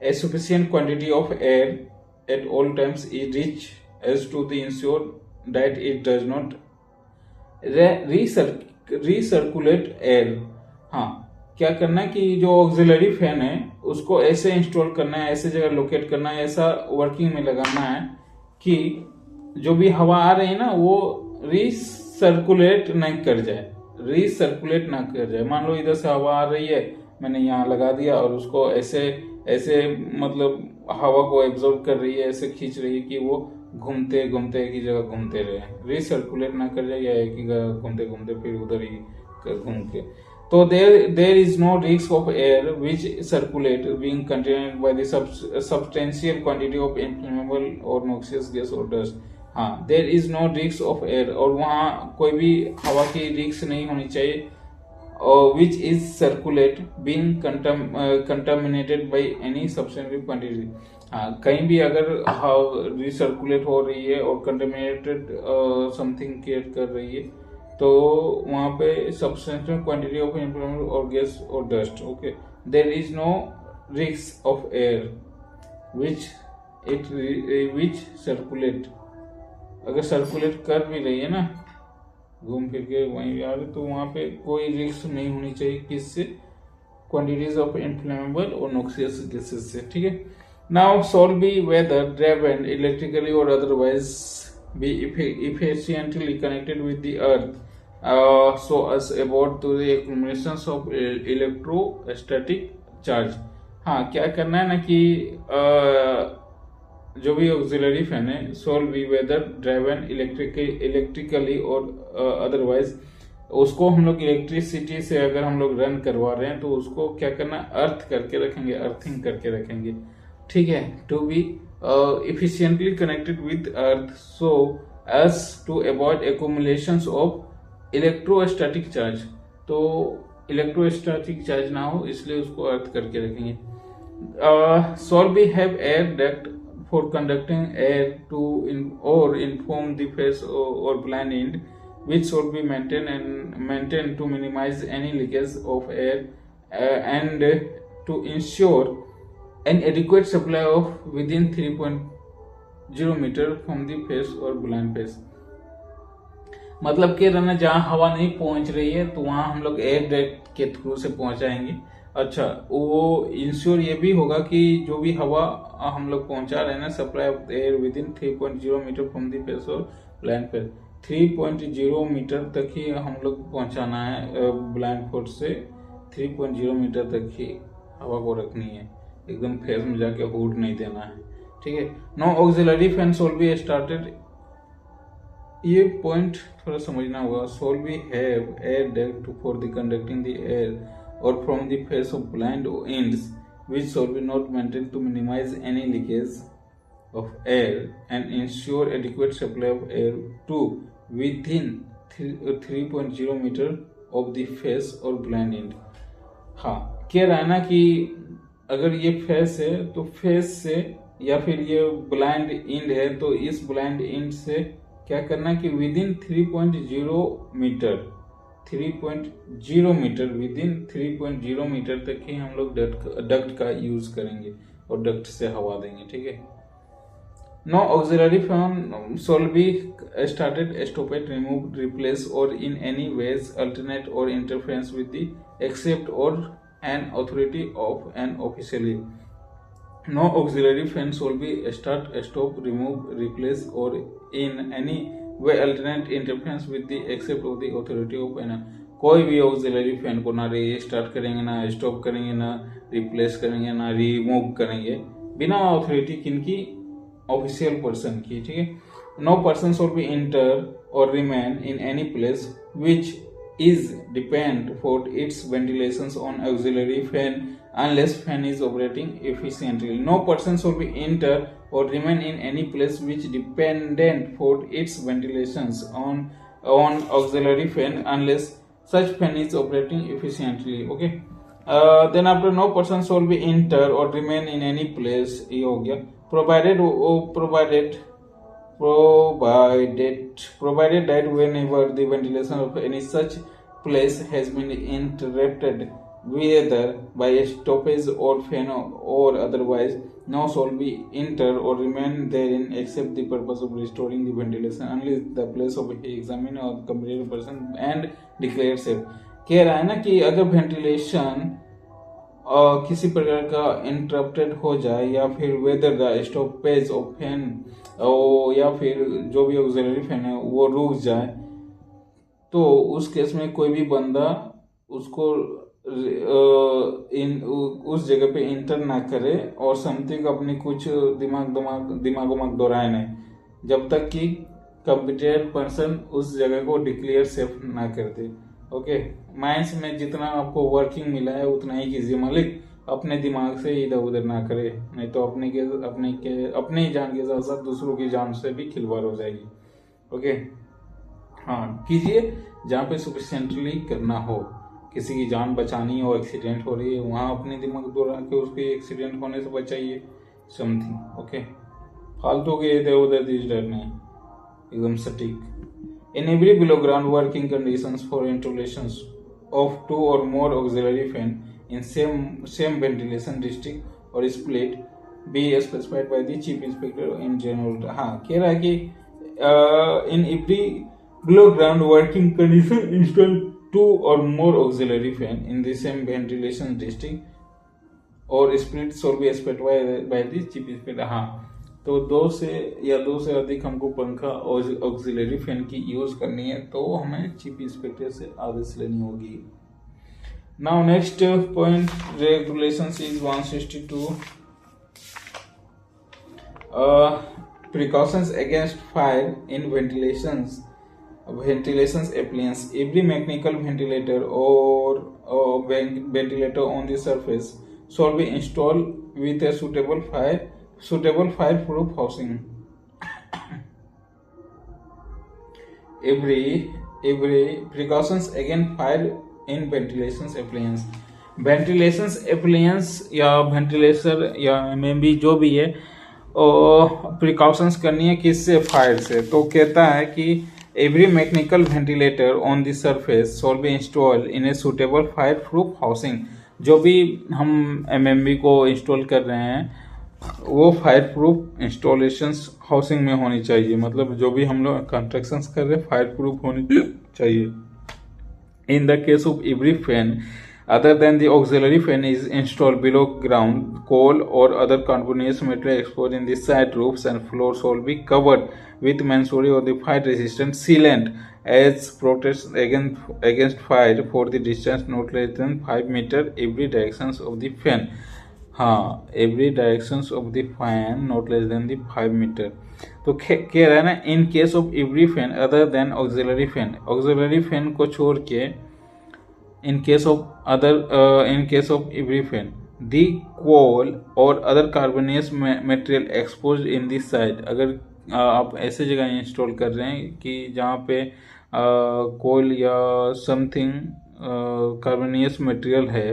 a sufficient quantity of air at all times is reached as to the ensure that it does not recirculate air. हाँ, क्या करना है कि जो auxiliary fan है उसको ऐसे install करना है, ऐसे जगह लोकेट करना है, ऐसा वर्किंग में लगाना है कि जो भी हवा आ रही है ना वो रिसर्कुलेट नहीं कर जाए, रिसर्कुलेट ना कर जाए. मान लो इधर से हवा आ रही है, मैंने यहाँ लगा दिया और उसको ऐसे ऐसे मतलब हवा को एब्जॉर्ब कर रही है, ऐसे खींच रही है कि वो घूमते घूमते एक ही जगह घूमते रहे, रिसर्कुलेट ना कर जाए या एक ही जगह घूमते घूमते फिर उधर ही घूम के. तो there is no risk of air which circulate being contained by the substantial quantity of inflammable और नॉक्सियस गैस और डस्ट. हाँ, there is no risk of air, और वहाँ कोई भी हवा की रिस्क नहीं होनी चाहिए, which is circulate being contaminated by any substantial quantity. हाँ, कहीं भी अगर रिसर्कुलेट हो रही है और कंटामिनेटेड समथिंग क्रिएट कर रही है तो वहाँ पे सब्सटेंशियल क्वांटिटी ऑफ इन्फ्लेमेबल और गैस और dust. Okay. There is no risk of air which circulate, अगर सर्कुलेट कर भी रही है ना घूम फिर के वहीं आ रही, तो वहाँ पे कोई रिस्क नहीं होनी चाहिए किससे, क्वांटिटीज ऑफ इन्फ्लेमेबल और नॉक्सियस गैसेस से. ठीक है. Now shall be whether driven electrically और otherwise be efficiently connected with the earth so as about to the accumulations of electrostatic charge. हाँ, क्या करना है ना कि जो भी ऑक्सिलरी फैन है shall be whether driven electrically और अदरवाइज, उसको हम लोग इलेक्ट्रिसिटी से अगर हम लोग रन करवा रहे हैं तो उसको क्या करना, अर्थ करके रखेंगे, अर्थिंग करके रखेंगे. ठीक है. To be efficiently connected with earth so as to avoid accumulations of electrostatic charge. तो इलेक्ट्रोस्टैटिक चार्ज ना हो इसलिए उसको अर्थ करके रखेंगे. Shall we have air duct for conducting air to inform the face or blind end, which should be maintained to minimize any leakage of air and to ensure an adequate supply of within 3.0 meter from the face or blind face. मतलब कि रहना जहाँ हवा नहीं पहुंच रही है तो वहाँ हम लोग एयर डक्ट के थ्रू से पहुंचाएंगे. अच्छा, वो इंश्योर ये भी होगा कि जो भी हवा हम लोग पहुंचा रहे हैं ना, supply of air within 3.0 metre from the face और ब्लाइंड फेस. 3.0 मीटर तक ही हम लोग पहुंचाना है ब्लाइंड फोर्स से, 3.0 मीटर तक ही हवा को रखनी है, एकदम फेस में जाके हुड नहीं देना है. ठीक है. No auxiliary fan shall be started, ये पॉइंट थोड़ा समझना होगा. Shall be have air duct for the conducting the air or from the face of blind ends which shall be not maintained to minimize any leakage of air and ensure adequate supply of air to within 3.0 meter of the face or blind end. हाँ, कह रहा है ना कि अगर ये face है तो फेस से या फिर ये ब्लाइंड इंड है, तो इस ब्लाइंड इंड से क्या करना है कि within 3.0 metre 3.0 metre within 3.0 metre तक ही हम लोग डक्ट का यूज करेंगे और डक्ट से हवा देंगे। ठीक है। No auxiliary fan shall be started, stopped, removed, replaced, or in any ways alternate or interference with the except or an authority of an officially. No auxiliary fan shall be start, stop, remove, replace, or in any way alternate interference with the except of the authority of an. कोई भी auxiliary fan को ना start करेंगे, ना stop करेंगे, ना replace करेंगे, ना रिमूव करेंगे बिना ऑथोरिटी किनकी, ऑफिशियल पर्सन की। ठीक है। No person should be enter or remain in any place which is depend for its ventilation on auxiliary fan unless fan is operating efficiently. No person should be enter or remain in any place which dependent for its ventilations on auxiliary fan unless such fan is operating efficiently. Okay. Then after no person should be enter or remain in any place, ये हो गया। provided that whenever the ventilation of any such place has been interrupted whether by a stoppage or fan or otherwise, no shall be enter or remain therein except the purpose of restoring the ventilation unless the place of examine or competent person and declared safe। कह रहा है ना कि अगर ventilation किसी प्रकार का interrupted हो जाए या फिर whether the stoppage of fan या फिर जो भी ऑक्सिलरी फैन है वो रुक जाए, तो उस केस में कोई भी बंदा उसको उस जगह पे इंटर ना करे और समथिंग अपनी कुछ दिमाग दोहराए नहीं, जब तक कि कंपिटेंट पर्सन उस जगह को डिक्लेयर सेफ ना कर दे। ओके। माइंस में जितना आपको वर्किंग मिला है उतना ही कीजिए मालिक, अपने दिमाग से इधर उधर ना करे, नहीं तो अपने ही जान के साथ साथ दूसरों की जान से भी खिलवाड़ हो जाएगी। ओके। हाँ, कीजिए जहाँ पे सफिशिएंटली करना हो, किसी की जान बचानी हो, एक्सीडेंट हो रही है, वहाँ अपने दिमाग दौड़ा के उसके एक्सीडेंट होने से बचाइए समथिंग। ओके। फालतू के इधर उधर दीज डर नहीं, एकदम सटीक। In every below ground working conditions for installations of 2 or more auxiliary fan in same ventilation district or split be specified by the chief inspector in general। हाँ, कह रहा है कि in every below ground working condition install 2 or more auxiliary fan in the same ventilation district or split shall be specified by the chief inspector। हाँ, तो 2 से अधिक हमको पंखा और ऑक्सिलरी फैन की यूज करनी है तो हमें चीफ इंस्पेक्टर से आदेश लेनी होगी। Now next point, regulations is 162। Precautions against fire in ventilations appliance। Every mechanical ventilator or ventilator on the surface shall be installed with a suitable fireproof housing। every precautions against fire in ventilations appliance या ventilator या में भी जो भी है precautions करनी है किससे, फायर से। तो कहता है कि every mechanical ventilator on the surface shall be installed in a suitable fireproof housing। जो भी हम एमएमबी को इंस्टॉल कर रहे हैं वो फायर प्रूफ इंस्टॉलेशंस हाउसिंग में होनी चाहिए, मतलब जो भी हम लोग कंस्ट्रक्शंस कर रहे हैं फायर प्रूफ होनी चाहिए। In the case of every fan other than the auxiliary fan is installed below ground, coal or other carbonaceous material exposed in the side roofs and floors shall be covered with masonry or the fire resistant sealant as protection against fire for the distance not less than 5 meters every directions of the fan। हाँ, every directions of the fan not less than the 5 meter। तो कह रहा है ना, इन case of every fan other than auxiliary fan को छोड़ के in case of every fan the coal or other carbonaceous material exposed in the site। अगर आप ऐसे जगह इंस्टॉल कर रहे हैं कि जहाँ पे कोल या समथिंग कार्बोनियस मटेरियल है,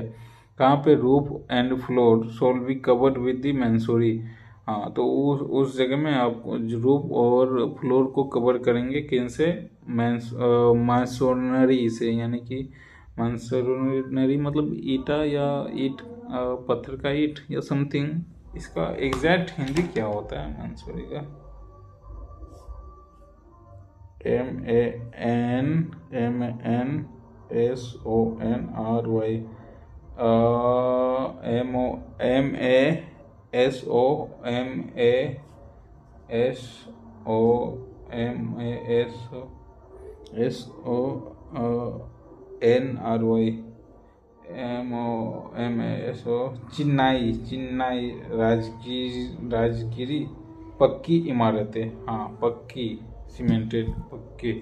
कहाँ पे roof and floor shall be covered with the masonry हाँ, तो उस जगह में आप रूफ और फ्लोर को कवर करेंगे किन से, मासोनरी से, यानी कि मासोनरी मतलब ईटा या ईट, पत्थर का ईट या समथिंग। इसका एग्जैक्ट हिंदी क्या होता है मासोनरी का? MANSONRY, MASONRY, चिन्नाई, चिन्नाई राजगिरी, पक्की इमारतें। हाँ, पक्की, सीमेंटेड, पक्की,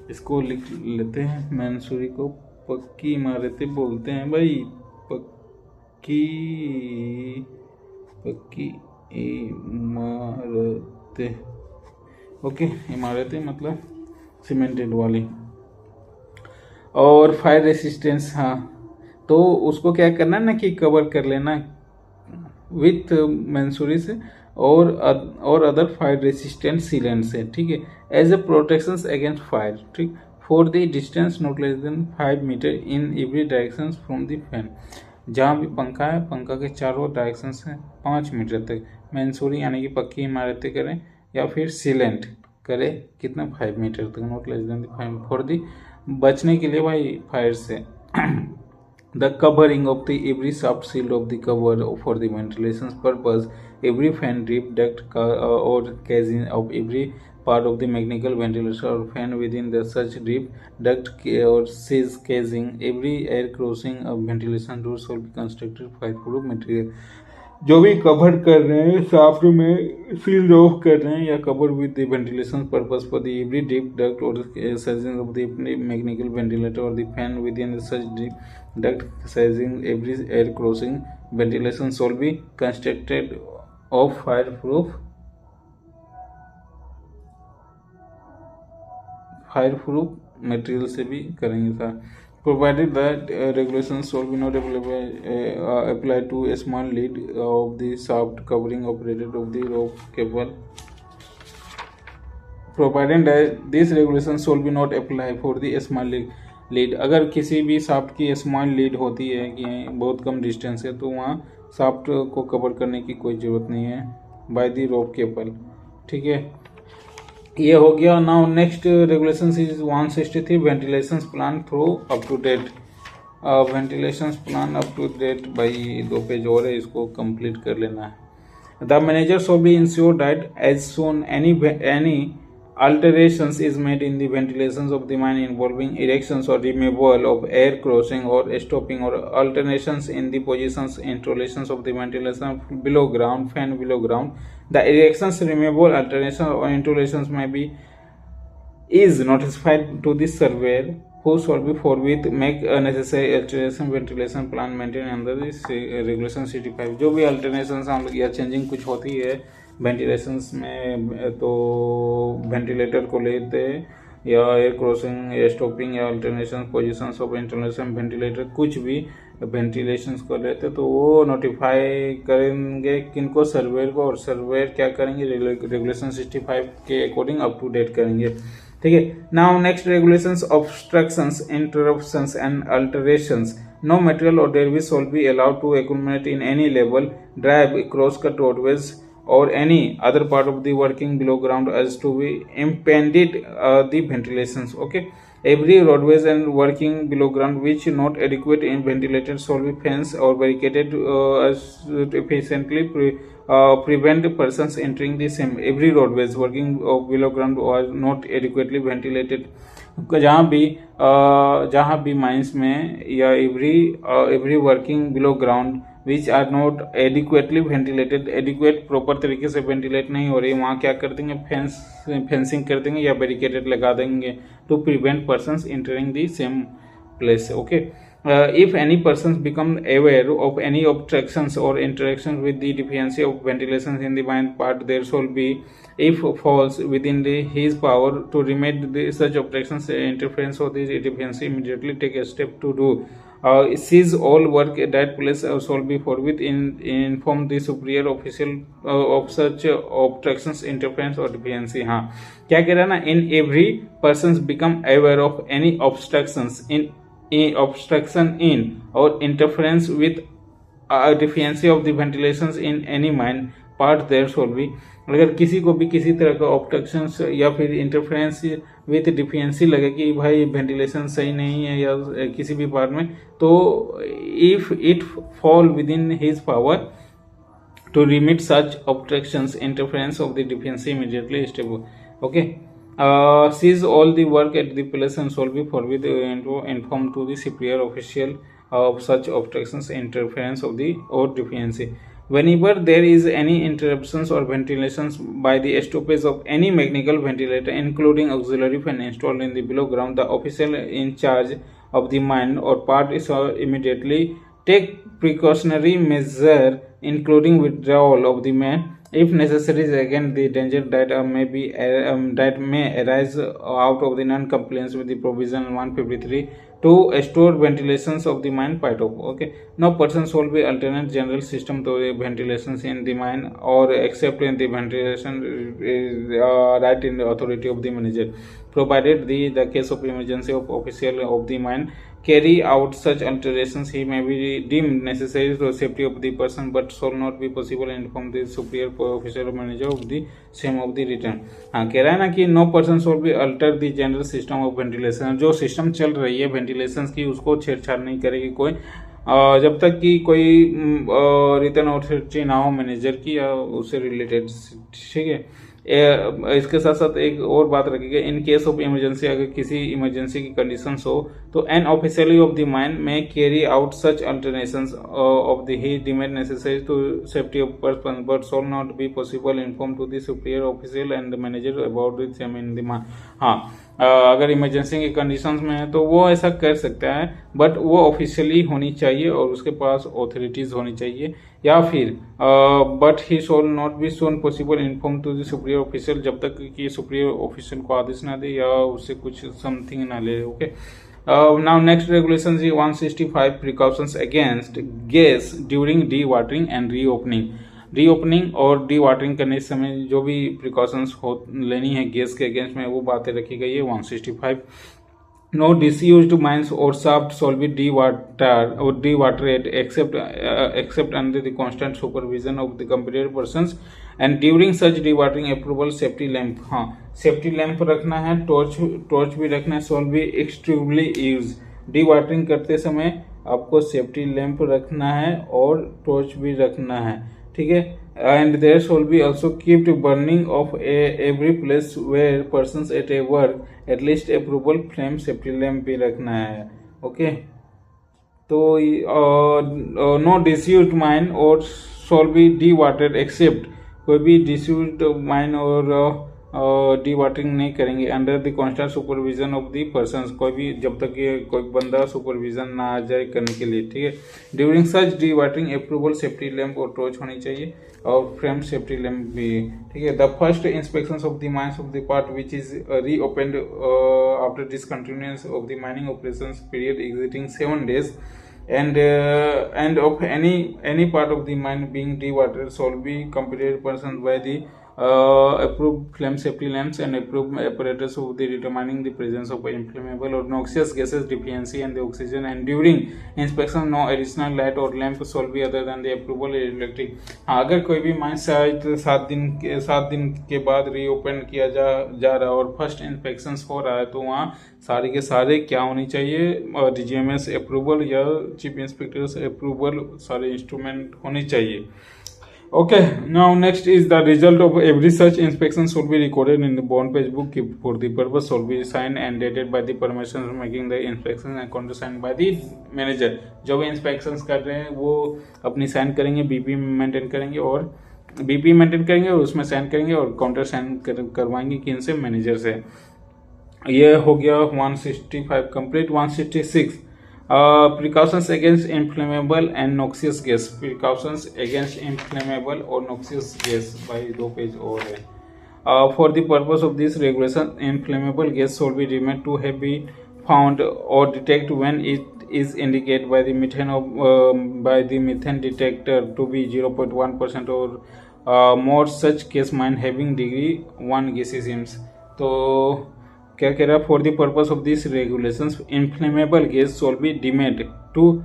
इसको लिख लेते हैं। मैनसूरी को पक्की इमारतें बोलते हैं भाई। पक्की इमारतें, ओके, इमारतें मतलब सीमेंटेड वाली। और फायर रेसिस्टेंस, हाँ, तो उसको क्या करना है ना कि कवर कर लेना विथ मैनसूरी से और अदर फायर रेसिस्टेंट सीलेंट से, ठीक है, as a protection against fire, ठीक, for the distance not less than 5 metre in every direction from the fan. जहाँ भी पंखा है, पंखा के चारों डायरेक्शन से 5 मीटर तक मैनसूरी यानी कि पक्की इमारतें करें, या फिर सीलेंट करें कितना, 5 मीटर तक, not less than 5, for the, बचने के लिए भाई फायर से। The covering of the every shaft shield of the cover for the ventilation purpose, every fan drip duct or casing of every part of the mechanical ventilator or fan within the such drip duct or says casing, every air crossing of ventilation doors will be constructed fireproof material। जो भी cover कर रहे हैं, shaft में seal of कर रहे हैं या cover with the ventilation purpose for the every drip duct or surging of the mechanical ventilator और the fan within such drip duct sizing, every air crossing ventilation shall be constructed of fireproof material से भी करेंगे था। Provided that regulations shall be not applied to a small lead of the shaft covering operated of the rope cable, provided that these regulations shall be not applied for the small lead, अगर किसी भी shaft की small lead होती है कि बहुत कम distance है, तो वहाँ शाफ्ट को कवर करने की कोई ज़रूरत नहीं है बाय द रोप केबल, ठीक है। ये हो गया। Now next regulation is 163, ventilation plan through up to date. Ventilation plan up to date भाई 2 पेज और है, इसको कंप्लीट कर लेना है। The manager shall be ensure that as soon any alterations is made in the ventilations of the mine involving erections or removal of air crossing or stopping or alterations in the positions installations of the ventilation below ground, fan below ground. The erections, removal, alterations or installations may be is notified to the surveyor who shall be forthwith make a necessary alteration ventilation plan maintained under this regulation 65। जो भी alterations या changing कुछ होती है ventilations में, तो ventilator को लेते या एयर क्रॉसिंग या स्टॉपिंग या अल्टरनेशन पोजीशंस ऑफ इंटरनेशन वेंटिलेटर, कुछ भी वेंटिलेशंस को लेते तो वो नोटिफाई करेंगे किनको, सर्वेयर को, और सर्वेयर क्या करेंगे, रेगुलेशन 65 के अकॉर्डिंग अप टू डेट करेंगे, ठीक है। Now next regulations, obstructions, interruptions and alterations. No material or debris shall be allowed to accumulate in any level, drive, cross-cut roadways or any other part of the working below ground as to be impeded the ventilations, okay। Every roadways and working below ground which not adequate in ventilated shall be fenced or barricaded as efficiently prevent persons entering the same। Every roadways working below ground was not adequately ventilated। जहाँ भी mines में या every working below ground which are not adequately ventilated, adequate proper तरीके से ventilate नहीं हो रही, वहाँ क्या कर देंगे, फेंसिंग कर देंगे या बैरिकेडेड लगा देंगे to prevent persons entering the same place, okay. If any persons become aware of any obstructions or interactions with the deficiency of ventilation in the mine part, there shall be, if falls within his power to remedy such obstructions, interference or this deficiency, immediately take a step to do Cease all work that place shall be forthwith inform the superior official of such obstructions, interference or deficiency. हाँ, क्या कह रहा है ना, in every person become aware of any obstructions in obstruction in or interference with deficiency of the ventilations in any mine part there shall be. अगर किसी को भी किसी तरह का ऑब्स्ट्रक्शंस या फिर इंटरफेरेंस विथ डिफियंसी लगे कि भाई वेंटिलेशन सही नहीं है या किसी भी पार्ट में, तो if it fall with in his power to remit such obstructions, interference of the deficiency immediately stable. Okay. Cease all the work at the place and shall be forthwith inform to the superior official of such obstructions, interference of the or deficiency. Whenever there is any interruptions or ventilations by the stoppage of any mechanical ventilator, including auxiliary fan installed in the below ground, the official in charge of the mine or part is immediately take precautionary measure including withdrawal of the man if necessary against the danger that that may arise out of the non-compliance with the provision 153 to store ventilations of the mine part of. Okay, no person shall be alternate general system to the ventilations in the mine or except in the ventilation right in the authority of the manager, provided the case of emergency of official of the mine carry out such alterations he may be deemed necessary to the safety of the person but shall not be possible inform the superior officer or manager of the same of the return. हाँ, कह रहा है ना कि no person shall be alter the general system of ventilation. जो system चल रही है वेंटिलेशन की उसको छेड़छाड़ नहीं करेगी कोई, जब तक कि कोई रिटर्न अथॉरिटी ना हो मैनेजर की या उससे रिलेटेड. ठीक है, इसके साथ साथ एक और बात रखिएगा, इन केस ऑफ इमरजेंसी, अगर किसी इमरजेंसी की कंडीशंस हो तो an officially of the mine may carry out such alternations of the he deemed necessary to safety of person but shall not be possible inform to the superior official and the manager about the same in the mine. हाँ, अगर emergency की conditions में है तो वो ऐसा कर सकता है, बट वो ऑफिशियली होनी चाहिए और उसके पास ऑथोरिटीज होनी चाहिए, या फिर but he shall not be soon possible inform to the superior official, जब तक कि सुपीरियर ऑफिशियल को आदेश ना दे या उससे कुछ समथिंग ना ले. ओके, नाउ नेक्स्ट रेगुलेशन जी 165 precautions against gas during dewatering and reopening और डी वाटरिंग करने के समय जो भी प्रिकॉशंस हो लेनी है गैस के अगेंस्ट में वो बातें रखी गई है 165. No disused mines or shaft shall be dewatered except under the constant supervision of the competent persons and during such dewatering approval safety lamp. हाँ, सेफ्टी लैंप रखना है, टॉर्च भी रखना है, shawl be extremely use. Dewatering करते समय आपको safety lamp रखना है और टॉर्च भी रखना है. ठीक है, and there shall be also kept burning of every place where persons at a work at least approval flame safety lamp भी रखना है. ओके, तो no disused mine or shall be dewatered except कोई भी disused mine और D watering नहीं करेंगे under the constant supervision of the persons, कोई भी जब तक ये कोई बंदा सुपरविजन ना आ जाए करने के लिए. ठीक है, during such dewatering approval safety lamp और टॉर्च होनी चाहिए और फ्रेम सेफ्टी लैंप भी. ठीक है, the first inspection of the mines of the part which is reopened after discontinuance of the mining operations period exceeding 7 days and of any part of the mine being dewatered shall be competent person by the approved flame safety lamps and approved apparatus of the determining the presence of inflammable or noxious gases deficiency and the oxygen, and during inspection no additional light or lamp shall be other than the approval electric. हाँ, अगर कोई भी mine site 7 दिन के बाद reopen किया जा रहा है और फर्स्ट इंस्पेक्शन हो रहा है तो वहाँ सारे के सारे क्या होनी चाहिए, DGMS अप्रूवल या चीफ इंस्पेक्टर्स अप्रूवल, सारे इंस्ट्रूमेंट होने चाहिए. Okay, now next is the result of every such inspection should be recorded in the bond page book for the purpose should be signed and dated by the permission making the inspection and countersigned by the manager. जो भी inspections कर रहे हैं वो अपनी sign करेंगे, BP maintain करेंगे और उसमें साइन करेंगे और काउंटर साइन करवाएंगे किन से, मैनेजर से. ये हो गया 165 complete. 166 precautions against inflammable and noxious gas. Precautions against inflammable or noxious gas by 2 page और है. For the purpose of this regulation, inflammable gas should be deemed to have been found or detected when it is indicated by the methane detector to be 0.1% or more. Such case mine having degree 1 ggms. तो क्या कह रहा है, for the purpose of this regulations inflammable gas shall be deemed to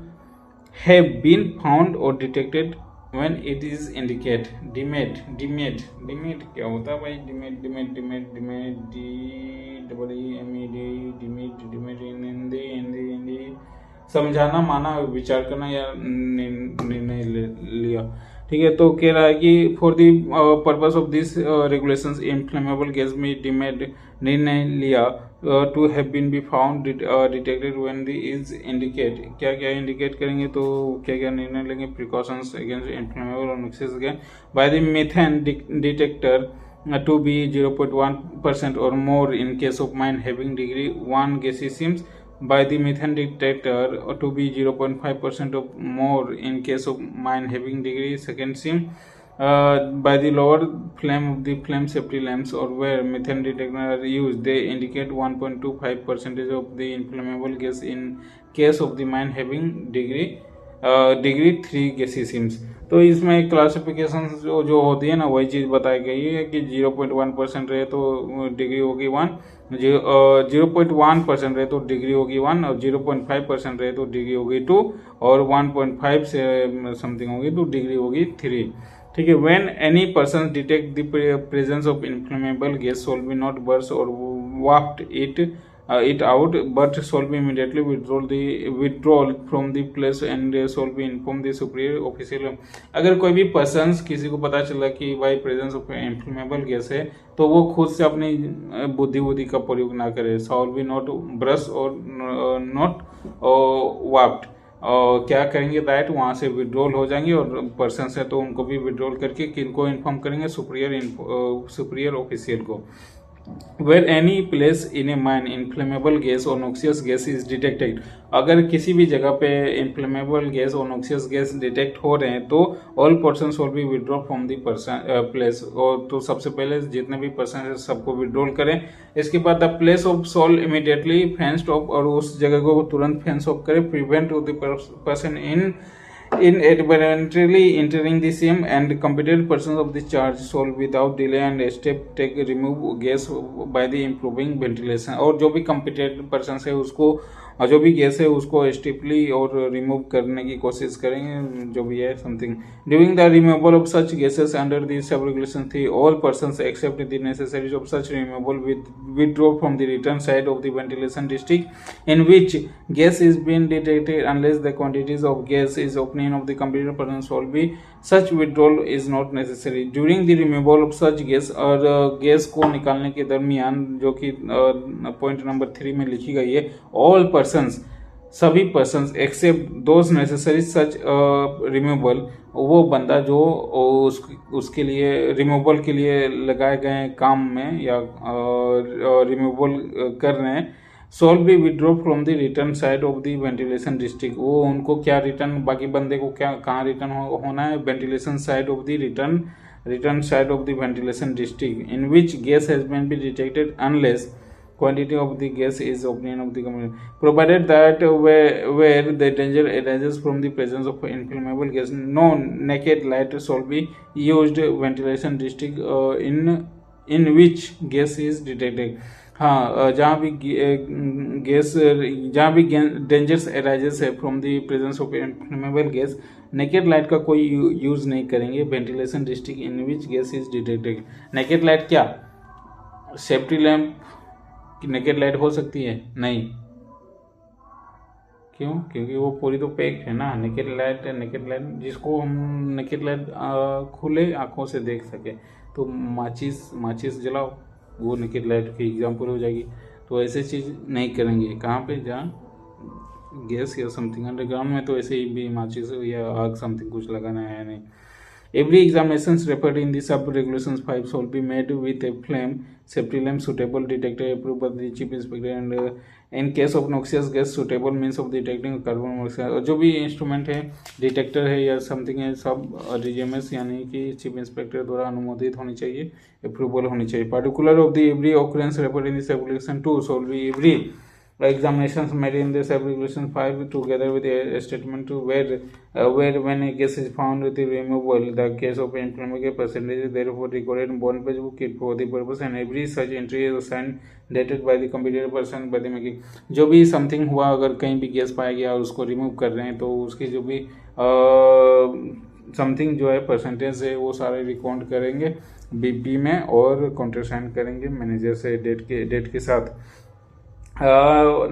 have been found or detected when it is indicate. Deemed क्या होता है भाई? Deemed Hindi समझाना, माना, विचार करना या निर्णय लिया. ठीक है, तो कह रहा है कि for the purpose of this regulations inflammable gas में डीमेड निर्णय लिया to have been be found detected when the is indicate. क्या क्या इंडिकेट करेंगे, तो क्या क्या निर्णय लेंगे? Precautions against inflammable or noxious gas by the methane detector to be 0.1% or more in case of mine having degree 1 gaseous by the methane detector to be 0.5% or more in case of mine having degree second sim by the lower flame of the flame safety lamps or where methane detector are used. They indicate 1.25% of the inflammable gas in case of the mine having degree 3 gaseous. तो इसमें classification जो होती है ना, वही चीज़ बताई गई है कि 0.1% रहे तो डिग्री होगी 1, 0.1% रहे तो डिग्री होगी 1, और 0.5% रहे तो डिग्री होगी 2, और 1.5 से समथिंग होगी तो डिग्री होगी 3. ठीक है. When any person detect the presence of inflammable gas shall be not burst और वाफ्ट it out but shall be immediately withdrawn from the place and shall be informed the superior official. अगर कोई भी person, किसी को पता चला कि भाई प्रेजेंस ऑफ इन्फ्लेमेबल गैस है, तो वो खुद से अपनी बुद्धि का प्रयोग ना करे. शॉल बी नॉट ब्रश और नॉट वाफ्ट. और क्या करेंगे, दैट वहाँ से विड्रॉल हो जाएंगे, और पर्सन है तो उनको भी विड्रॉल करके किनको इन्फॉर्म करेंगे? सुपीरियर ऑफिशियल को. Where any place in a mine inflammable gas or noxious gas is detected, अगर किसी भी जगह पे inflammable gas और noxious gas डिटेक्ट हो रहे हैं तो all persons will be withdrawn from the place. और तो सबसे पहले जितने भी पर्सन है सबको विड्रॉल करें. इसके बाद the place of shall immediately fenced off, और उस जगह को तुरंत फेंस ऑफ करें. Prevent the person inadvertently entering the same and competent persons of the charge solve without delay and step take remove gas by the improving ventilation. और जो भी competent persons है उसको, जो भी गैस है उसको स्टेपली और रिमूव करने की कोशिश करेंगे, जो भी है something. During the removal of such gases under the sub regulation 3 all persons except the necessaries of such removal withdraw from the return side of the ventilation district in which gas is being detected unless the quantities of gas is opinion of the competent person shall be such withdrawal is not necessary. During the removal of such gas, और gas को निकालने के दरमियान, जो कि point number 3 में लिखी गई है, ऑल पर्सन्स, सभी persons except those necessary such removal, वो बंदा जो उसके लिए रिमूवल के लिए लगाए गए काम में या रिमूवल कर रहे हैं, shall be withdraw from the return side of the ventilation district. वो उनको क्या रिटर्न, बाकी बंदे को क्या कहाँ रिटर्न होना है? Ventilation side of the return side of the ventilation district in which gas has been be detected unless quantity of the gas is opinion of the community, provided that where the danger arises from the presence of inflammable gas, no naked light shall be used ventilation district in which gas is detected. हाँ, जहाँ भी dangers arises है from the presence of inflammable gas, naked light का कोई use नहीं करेंगे. Ventilation district in which gas is detected. Naked light क्या, safety lamp की नेकेड लाइट हो सकती है? नहीं. क्यों? क्योंकि वो पूरी तो पैक है ना. नेकेड लाइट जिसको हम नेकेड लाइट खुले आंखों से देख सके, तो माचिस जलाओ, वो नेकेड लाइट की एग्जाम्पल हो जाएगी. तो ऐसे चीज़ नहीं करेंगे. कहाँ पे? जहाँ गैस या समथिंग अंडरग्राउंड में, तो ऐसे ही भी माचिस या आग समथिंग कुछ लगाना है नहीं. Every examinations referred in the sub regulations 5 shall be made with a flame safety lamp suitable detector approved by the chief inspector and in case of noxious gas suitable means of detecting carbon monoxide. और जो भी instrument है, detector है या something है, सब DGMS यानी कि चीफ इंस्पेक्टर द्वारा अनुमोदित होनी चाहिए, अप्रूवल होनी चाहिए. Particular of the every occurrence referred in this regulation 2 shall be every examinations made in this regulation 5 together with a statement to where when a case is found with the removal the case of employment percentage is therefore recorded in bond page book for the purpose and every such entry is signed dated by the competent person by the making। जो भी something हुआ अगर कहीं भी case पाया गया और उसको रिमूव कर रहे हैं तो उसकी जो भी समथिंग जो है परसेंटेज है वो सारे रिकॉर्ड करेंगे बीपी में और कॉन्ट्रैक्ट साइन करेंगे मैनेजर से डेट के साथ।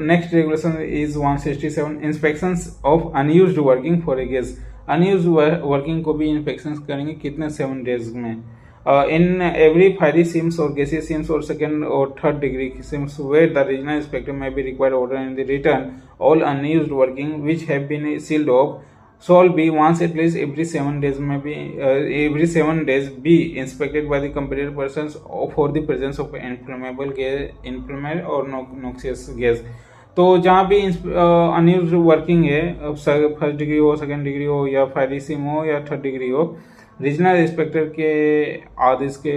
Next regulation is 167 inspections of unused working for a gas. Unused working को भी इंस्पेक्शन करेंगे कितने 7 डेज में। In every fiery seams or gaseous seams or second or third degree seams where the regional inspector may be required order in the return all unused working which have been sealed off shall be once at least every 7 days may be every 7 days be inspected by the competent persons for the presence of inflammable gas, inflammable or noxious gas। तो जहाँ भी unused working है first degree हो second degree हो या fiery सीम हो या third degree हो रीजनल इंस्पेक्टर के आदेश के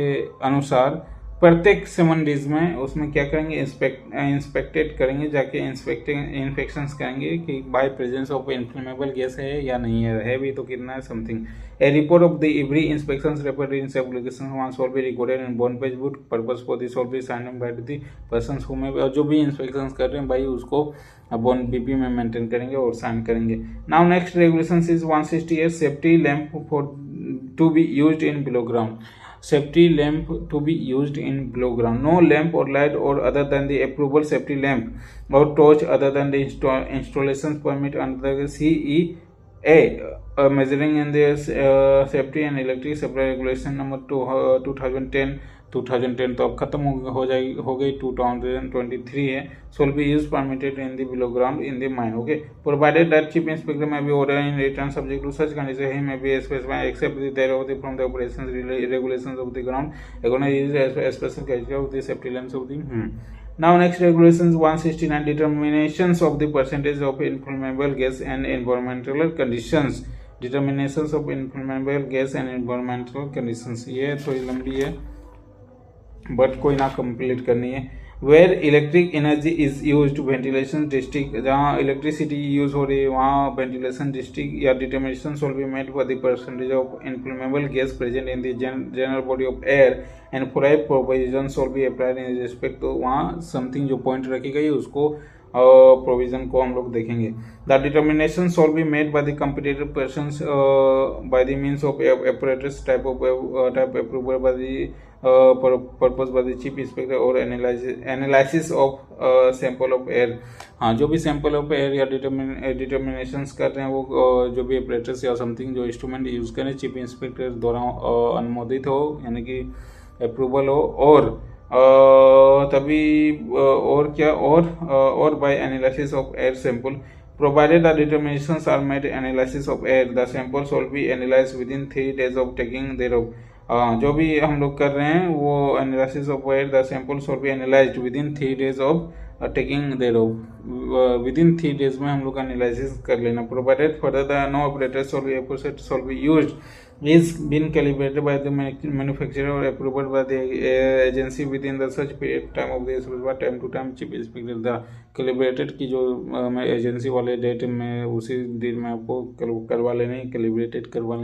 अनुसार प्रत्येक 7 डेज में उसमें क्या करेंगे इंस्पेक्टेड करेंगे जाके इंस्पेक्शंस करेंगे कि by presence of inflammable gas है या नहीं है भी तो कितना है something. A report of the every inspections report in application one shall be recorded in bound page book purpose for this shall be sign by the persons who may जो भी इंस्पेक्शंस कर रहे हैं भाई उसको बॉन बीपी में maintain करेंगे और साइन करेंगे। Now next regulations is 168 safety lamp for to be used in below ground। Safety lamp to be used in below ground। No lamp or light or other than the approvable safety lamp or torch other than the installations permit under the CEA measuring in the safety and electric supply regulation number 2010 तो अब खत्म हो गई 2023 है। Shall be use permitted in the below ground in the mine okay provided that chief inspector may by order in return subject to such condition he may be specify except the there of the from the operations regulations of the ground according to special criteria of the safety lamps of the Now next regulations 169 determinations of the percentage of inflammable gas and environmental conditions। determinations of inflammable gas and environmental conditions ये थोड़ी लंबी है but कोई ना complete करनी है। Where electric energy is use ventilation district जहाँ electricity use हो रही है वहाँ वेंटिलेशन डिस्ट्रिक्ट या determination shall be made for the percentage of inflammable gas present in the general body of air and for provision shall be applied in respect. तो वहाँ something जो point रखी गई उसको प्रोविजन को हम लोग देखेंगे। The determination shall be made by the competitive persons by the means of apparatus type approval by the purpose by the chief inspector और analysis of sample of air। हाँ जो भी सैंपल ऑफ एयर या डिटर्मिनेशंस कर रहे हैं वो जो भी apparatus या समथिंग जो इंस्ट्रूमेंट यूज करें चीफ इंस्पेक्टर द्वारा अनुमोदित हो यानी कि अप्रूवल हो और तभी और क्या और by analysis of air sample provided the determinations are made analysis of air the sample shall be analyzed within 3 days of taking thereof। जो भी हम लोग कर रहे हैं वो analysis of air the sample shall be analysed within 3 days of taking thereof within 3 days में हम लोग एनालिसिस कर लेना। Provided further the no operator shall be used is been calibrated by the manufacturer or approved by the agency within the such period time of the specified time to time chief inspector the calibrated की जो agency वाले date में उसी दिन में आपको करवा लेनी है calibrated करवा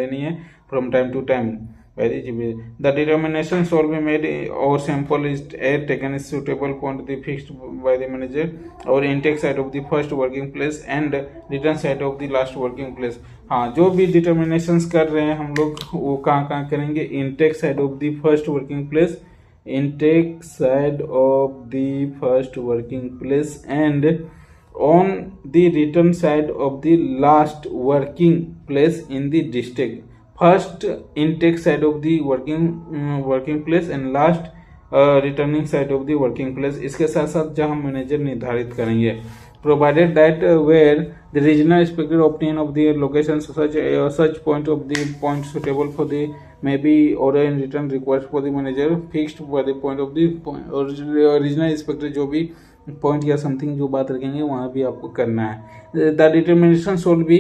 लेनी है from time to time by the chief। The determination shall be made or sample is air taken is suitable point the fixed by the manager or intake site of the first working place and return site of the last working place। हाँ जो भी डिटर्मिनेशंस कर रहे हैं हम लोग वो कहाँ करेंगे intake side of the first working place intake side of the first working place and on the return side of the last working place in the district। first intake side of the working place and last returning side of the working place। इसके साथ साथ जहाँ manager निर्धारित करेंगे provided that where the regional inspector opinion of the location such point of the point suitable for the may be order in return request for the manager fixed by the point of the और regional inspector जो भी point या something जो बात रखेंगे वहाँ भी आपको करना है। the determination should be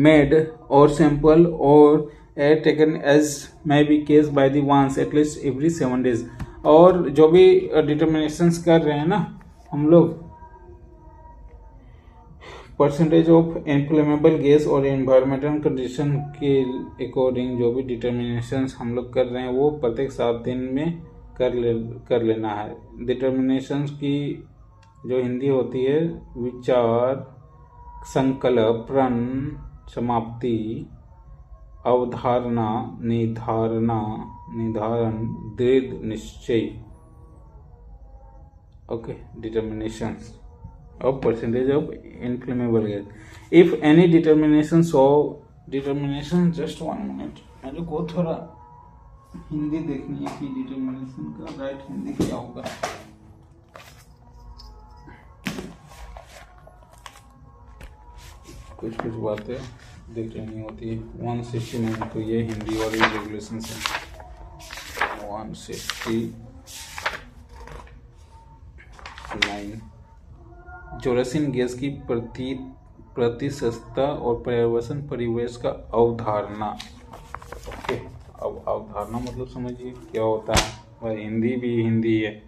made or sample or air taken as may be case by the once at least every 7 days। और जो भी determinations कर रहे हैं ना हम लोग परसेंटेज ऑफ इनफ्लेमेबल गैस और एनवायरमेंटल कंडीशन के अकॉर्डिंग जो भी डिटर्मिनेशंस हम लोग कर रहे हैं वो प्रत्येक 7 दिन में कर लेना है। डिटर्मिनेशंस की जो हिंदी होती है विचार, संकल्प, प्रण, समाप्ति, अवधारणा, निर्धारण, दृढ़ निश्चय। Okay, determinations of percentage of inflammable gas. If any determination, so determination, just 1 minute, मेरे को थोड़ा हिंदी देखनी है कि डिटर्मिनेशन का राइट हिंदी क्या होगा। कुछ बातें देख लेनी होती है। 169 तो ये हिंदी वाली रेगुलेशन है। 169 जोरासिन गैस की प्रतिशतता और पर्यावरण परिवेश का अवधारणा। ओके, अब अवधारणा मतलब समझिए क्या होता है। वह हिंदी भी हिंदी है।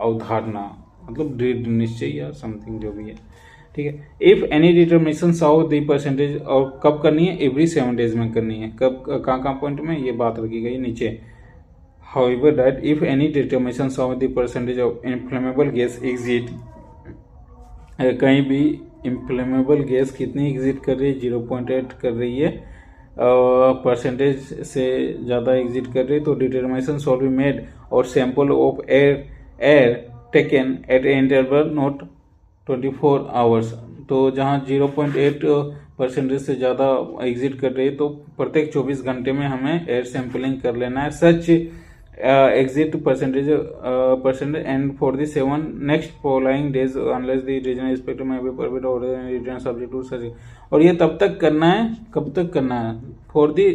अवधारणा मतलब दृढ़ निश्चय या समथिंग जो भी है, ठीक है। If any determination of the percentage, और कब करनी है? एवरी 7 डेज में करनी है। कब, कहाँ पॉइंट में ये बात रखी गई नीचे। However, that if any determinations of the percentage of inflammable gas exceed, कहीं भी इम्फ्लेमेबल गैस कितनी एग्जिट कर रही है? 0.8 कर रही है, परसेंटेज से ज़्यादा एग्जिट कर रही है, तो डिटर्मिनेशन शॉल बी मेड और sample of air taken at a interval not 24 hours. तो जहाँ 0.8 परसेंटेज से ज़्यादा एग्जिट कर रही है तो प्रत्येक 24 घंटे में हमें एयर सैंपलिंग कर लेना है। सच exit percentage and for the 7 next following days unless the regional inspector may be permitted or return subject to such। और ये तब तक करना है, कब तक करना है? for the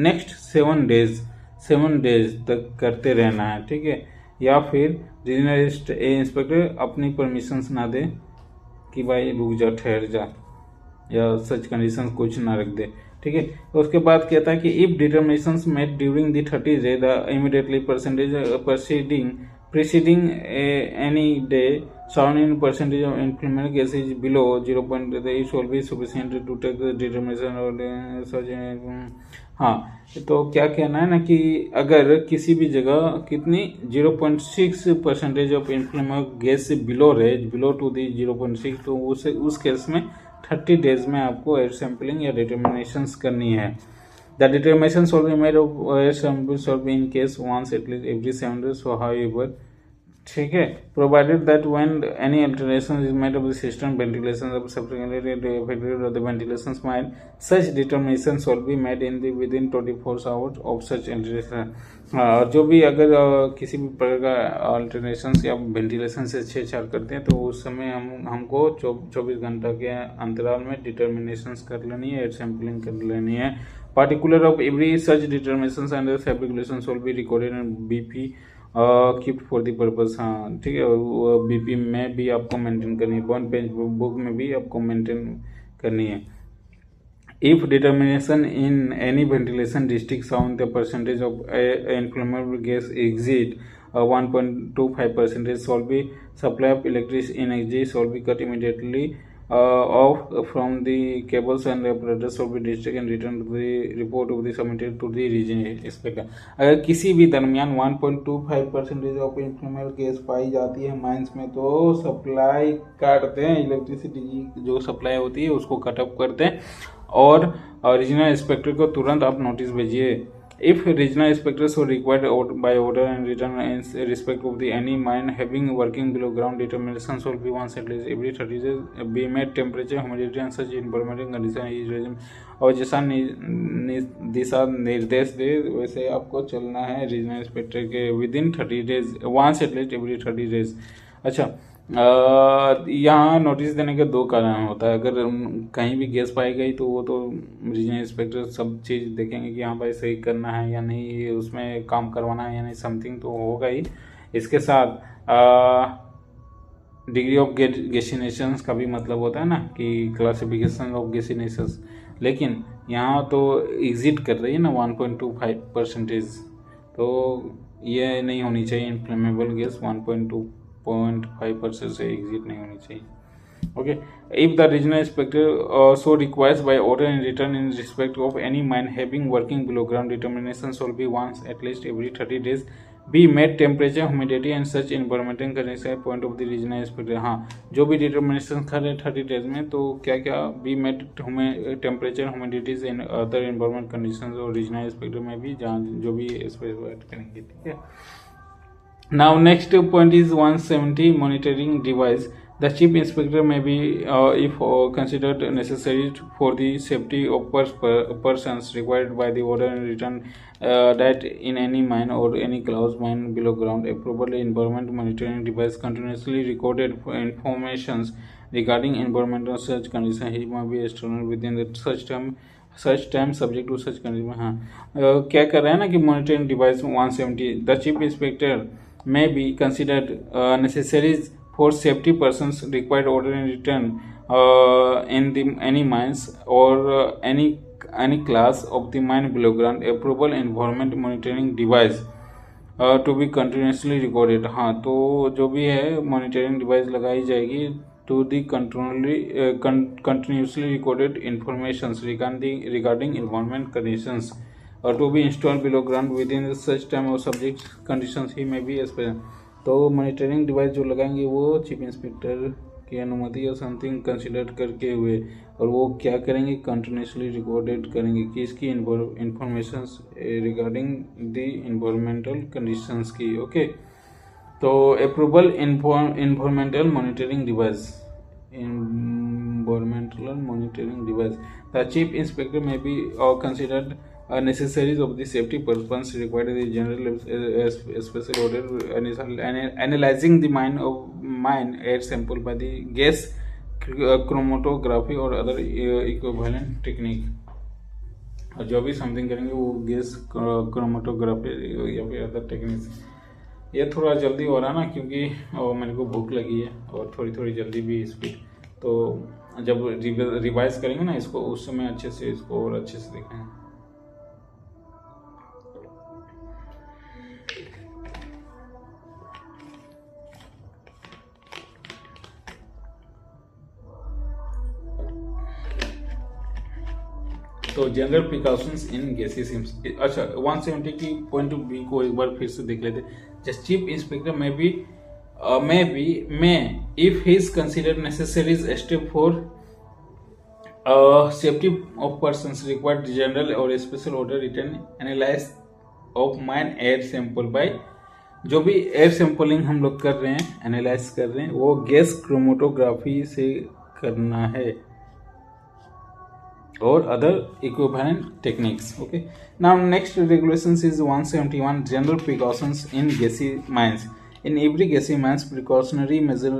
next 7 days तक करते रहना है, ठीक है। या फिर रीजनल इंस्पेक्टर अपनी परमिशंस ना दे कि भाई रुक जा, ठहर जा, या सच कंडीशन कुछ ना रख दे, ठीक है। उसके बाद कहता है कि if determinations made during the 30 day the immediately percentage preceding any day sound in percentage of inflammable gas is below 0.8 it will be sufficient to take the determination और हाँ, तो क्या कहना है ना कि अगर किसी भी जगह कितनी 0.6 परसेंटेज ऑफ इन्फ्लेमेबल गैस से बिलो टू दी 0.6, तो उस केस में 30 डेज में आपको एयर सैंपलिंग या डिटर्मिनेशंस करनी है। The determination shall be made of air sample shall be in case once at least every 7 days, so however, ठीक है, provided that when any alteration is made of the system ventilation of subsequently affected of the ventilation mind such determination shall be made in the within 24 hours of such alteration. हाँ, जो भी अगर किसी भी प्रकार का alternation या ventilation से छेड़छाड़ करते हैं तो उस समय हमको 24 घंटा के अंतराल में डिटर्मिनेशंस कर लेनी है, एयर सैंपलिंग कर लेनी है। Particular of every such determinations and fabrications will be recorded in BP kept for the purpose. हाँ, ठीक है, बीपी में भी आपको मेंटेन करनी है, वन पेज बुक में भी आपको मेंटेन करनी है। If determination in any ventilation district found the percentage of inflammable gas exceed 1.25%, shall be supply of electric energy shall be cut immediately off from the cables and the apparatus shall be discharged and returned to the report of the submitted to the regional inspector। अगर किसी भी दरमियान 1.25% of inflammable gas पाई जाती है mines में तो supply काटते हैं, इलेक्ट्रिसिटी की जो सप्लाई होती है उसको कट ऑफ करते हैं और रीजनल इंस्पेक्टर को तुरंत आप नोटिस भेजिए। If regional inspector so required by order and return in respect of the any mine having working below ground determination shall be once at least every 30 days be made temperature humidity and such informative condition is regime. और जैसा दिशा निर्देश दे वैसे आपको चलना है regional inspector के within 30 days once at least every 30 days. अच्छा, यहाँ नोटिस देने के 2 कारण होता है। अगर कहीं भी गैस पाई गई तो वो तो रीजनल इंस्पेक्टर सब चीज़ देखेंगे कि हाँ भाई सही करना है या नहीं, उसमें काम करवाना है या नहीं, समथिंग तो होगा ही। इसके साथ डिग्री ऑफ गैसिनेशंस का भी मतलब होता है ना कि क्लासिफिकेशन ऑफ गैसिनेशंस, लेकिन यहाँ तो एग्जिट कर रही है ना 1.25%, तो ये नहीं होनी चाहिए इन्फ्लेमेबल गैस 1.2 0.5% से एग्जिट नहीं होनी चाहिए। Okay, if the regional inspector so requires by order and written in respect of any mine having working below ground, determination shall be once at least every 30 days be made temperature, humidity and such environmental condition point of the regional inspector। हाँ, जो भी determination करे 30 days में, तो क्या क्या be made temperature, humidities and other environment conditions और regional inspector में भी जहाँ जो भी स्पेसिफाइड करेंगे। ठीक है। Now next point is 170 monitoring device. The chief inspector may be, if considered necessary for the safety of persons required by the order and written, that in any mine or any closed mine below ground, a proper environment monitoring device continuously recorded informations regarding environmental such condition. He may be external within the such time subject to such condition। हाँ, क्या कर रहे हैं ना कि monitoring device 170, the chief inspector may be considered necessary for safety persons required order in return in the any mines or any class of the mine below ground, approval environment monitoring device to be continuously recorded। हाँ, तो जो भी है monitoring device लगाई जाएगी to the continuously recorded informations regarding environment conditions to be installed below ground within such time or subject conditions he may be special। तो monitoring device जो लगाएंगे वो चीफ इंस्पेक्टर की अनुमति या समथिंग कंसिडर करके हुए, और वो क्या करेंगे, कंटिन्यूसली रिकॉर्डेड करेंगे कि इसकी information regarding the environmental conditions की। ओके, तो approval environmental monitoring device, the chief inspector may be considered necessaries of the safety purpose required in the general special order analyzing the mine air sample by the gas chromatography or other equivalent technique। और जो भी something करेंगे वो gas chromatography या फिर other techniques. ये थोड़ा जल्दी हो रहा है ना, क्योंकि मेरे को भूख लगी है और थोड़ी जल्दी भी स्पीड, तो जब रिवाइज करेंगे ना इसको उस समय अच्छे से इसको और अच्छे से देखेंगे। तो जनरल प्रिकॉशंस इन गैसेस। अच्छा, 170 की पॉइंट ऑफ व्यू को एक बार फिर से देख लेते। Just chief inspector may if he is considered necessary step for safety of persons required general or special order written analysis of mine air sample by, जो भी एयर सैंपलिंग हम लोग कर रहे हैं, एनालाइज कर रहे हैं, वो गैस क्रोमेटोग्राफी से करना है और other equivalent techniques. Okay, now next regulations is 171 general precautions in gassy mines. In every gassy mines precautionary measure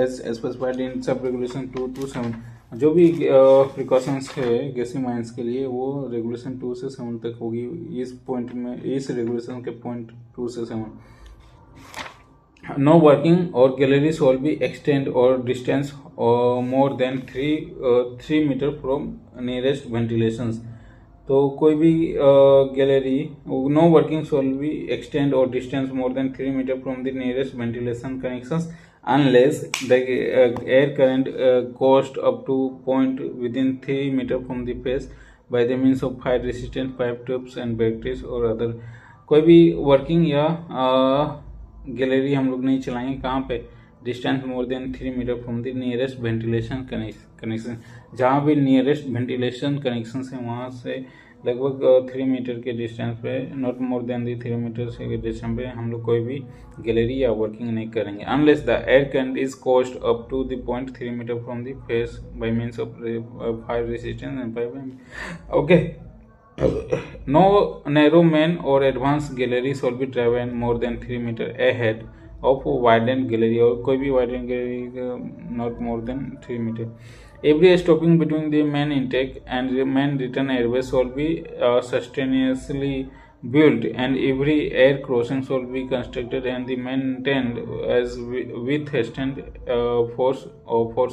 as specified in sub regulation 227, जो भी प्रिकॉशंस है गैसी माइंस के लिए वो रेगुलेशन 2 से 7 तक होगी। इस पॉइंट में, इस रेगुलेशन के पॉइंट 2 से 7, no working or gallery shall be extend or distance more than 3 metre from nearest ventilations. तो कोई भी gallery, no working shall be extend or distance more than 3 metre from the nearest ventilation connections unless the air current caused up to point within 3 meter from the face by the means of fire resistant pipe tubes and batteries or other। कोई भी working या gallery हम लोग नहीं चलाएंगे कहाँ पे, distance more than 3 metre from the nearest ventilation connection. जहाँ भी नियरेस्ट वेंटिलेशन कनेक्शन है वहाँ से लगभग 3 मीटर के डिस्टेंस पे, not more than the 3 metre से डिस्टेंस पे हम लोग कोई भी गैलरी या वर्किंग नहीं करेंगे। Unless the air current is coursed up to the point 3 metre from the face by means of fire resistance and pipe. Okay, no narrow man और advance gallery shall be travel more than 3 metre ahead of widened gallery, और कोई भी widened gallery not more than 3 metre. Every stopping between the main intake and the main return airway shall be sustainably built, and every air crossing shall be constructed and maintained as withstand force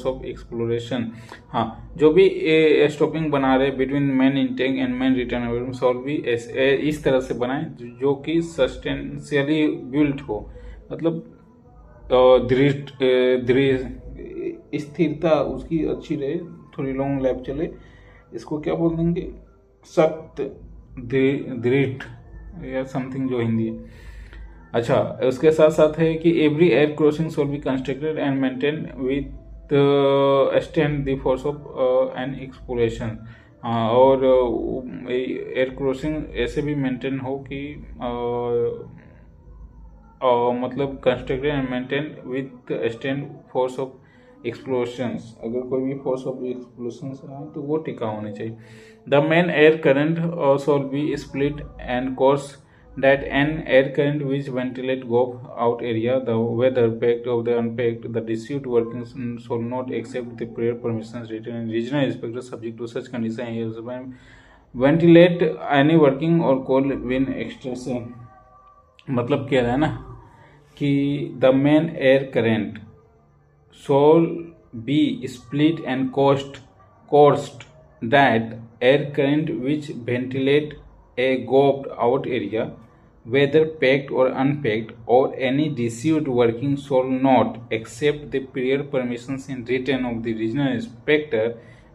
of exploration। हाँ, जो भी stopping बना रहे between main intake and main return airway shawl भी इस तरह से बनाए जो कि सस्टेनेबली बिल्ट हो, मतलब दृढ़ स्थिरता उसकी अच्छी रहे, थोड़ी लॉन्ग लाइफ चले, इसको क्या बोल देंगे, सख्त, दृढ़ या समथिंग जो हिंदी है। अच्छा, उसके साथ साथ है कि every air crossing shall be constructed and maintain with stand the force of an exploration. और एयर क्रॉसिंग ऐसे भी मेंटेन हो कि मतलब constructed and maintain with stand force of explosions. अगर कोई भी फोर्स ऑफ एक्सप्लोशंस है तो वो टिका होनी चाहिए। The main air current shawl B split and course that an air current which ventilate go out area, the whether packed or the unpacked, the dispute workings shall not accept the prior permissions written in regional inspector subject to such condition ventilate any working or coal bin extraction। मतलब कह रहा है ना कि the main air current shawl B split and cost that air current which ventilate a gobed out area, whether packed or unpacked, or any disused working shall not accept the prior permissions in written of the regional inspector,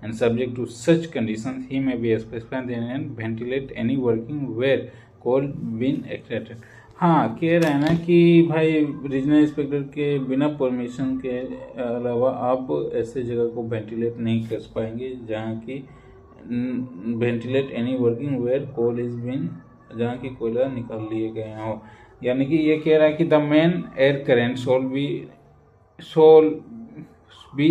and subject to such conditions he may be specified and ventilate any working where coal been extracted। हाँ, कह रहे हैं ना कि भाई regional inspector के बिना permission के अलावा आप ऐसे जगह को वेंटिलेट नहीं कर पाएंगे जहाँ की ventilate any working where coal is been, जहाँ की कोयला निकाल लिए गए हो। यानी कि ये कह रहा है कि the main air current shawl be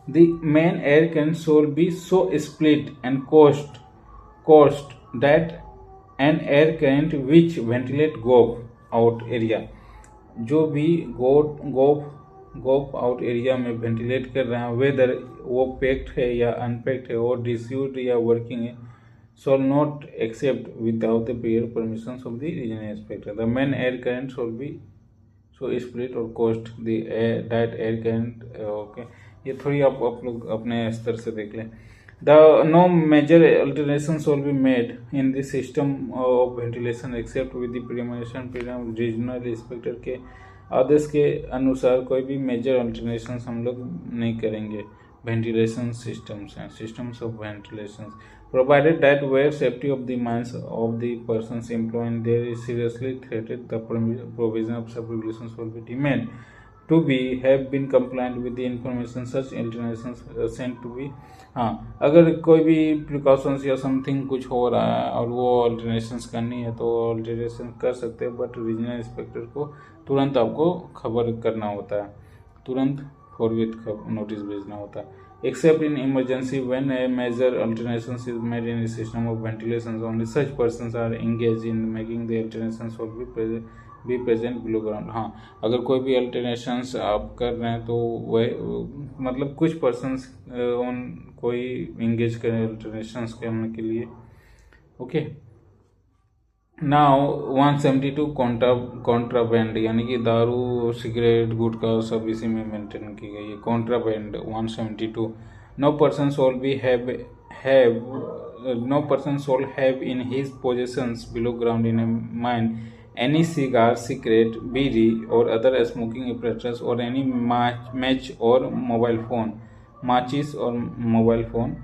the main air current shawl B so split and cost that an air current which ventilate gop out area, जो भी गोप आउट एरिया में वेंटिलेट कर रहे हैं, वेदर वो पैक्ड है या अनपैक्ड है और डिस्यूड या वर्किंग है, shall not accept without the prior permissions of the regional inspector। The main air current shall be so split or cost the that air current। okay, ये थोड़ी आप लोग अपने स्तर से देख लें। The no major alterations shall be made in the system of ventilation except with the permission regional inspector के आदेश के अनुसार कोई भी मेजर अल्टरनेशन हम लोग नहीं करेंगे ventilation systems of ventilation, provided that where safety of the minds of the persons employed there is seriously threatened, the provision of such regulations will be deemed to be have been compliant with the information such alterations sent to be। हाँ, अगर कोई भी precautions या something कुछ हो रहा है और वो अल्टरनेशंस करनी है तो अल्टरेशन कर सकते हैं, बट रीजनल इंस्पेक्टर को तुरंत आपको खबर करना होता है, तुरंत फॉरवर्ड नोटिस भेजना होता है। Except in emergency when a major alterations is made in the system of ventilation, only such persons are engaged in making the alterations or be present below ground। हाँ, अगर कोई भी alterations आप कर रहे हैं तो वह मतलब कुछ persons उन कोई engage करें alterations करने के लिए। ओके, नाउ 172 कॉन्ट्राबैंड, यानी कि दारू सिगरेट गुटखा सब इसी में मेंटेन की गई है। Contraband 172, no person shall be no person shall have in his possessions below ground in a mine any cigar cigarette bidi और अदर स्मोकिंग एपरेटस और एनी मैच और मोबाइल फोन। माचिस और मोबाइल फोन,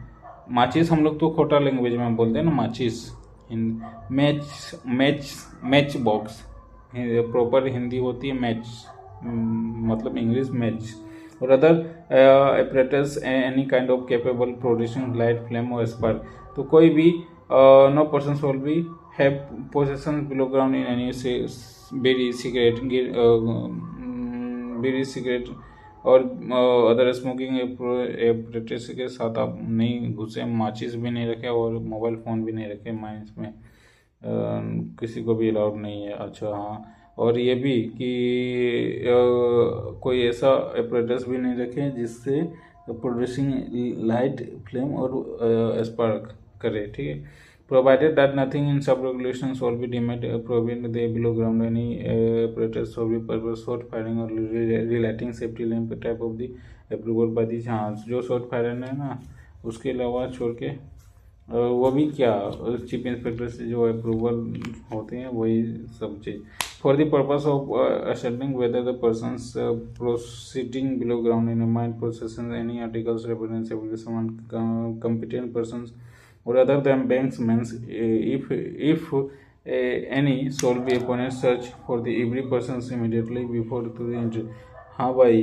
माचिस हम लोग तो खोटा लैंग्वेज में बोलते हैं ना माचिस, मैच बॉक्स प्रॉपर हिंदी होती है मैच, मतलब इंग्लिश मैच, और other apparatus any kind of capable producing light flame और स्पार्क। तो कोई भी no person shall be have possession below ground in any bidi cigarette और अदर स्मोकिंग एपरेटस के साथ आप नहीं घुसे, माचिस भी नहीं रखे और मोबाइल फ़ोन भी नहीं रखे माइंस में, किसी को भी अलाउड नहीं है। अच्छा हाँ, और ये भी कि कोई ऐसा एपरेटस भी नहीं रखे जिससे प्रोड्यूसिंग लाइट फ्लेम और स्पार्क करे, ठीक है। Provided that nothing in sub-regulations shall be deemed prohibited the below ground any apparatus shall be purpose short firing or relating safety lamp type of the approval by the। हाँ, जो short fire है ना उसके अलावा छोड़ के वो भी क्या, चीफ इंस्पेक्टर से जो अप्रूवल होते हैं वही सब चीज़। For the purpose of ascertaining whether the persons proceeding below ground in a mine possesses any articles reference someone competent persons or other than banks means if any shall be appointed search for the every persons immediately before to the entry। हाँ भाई,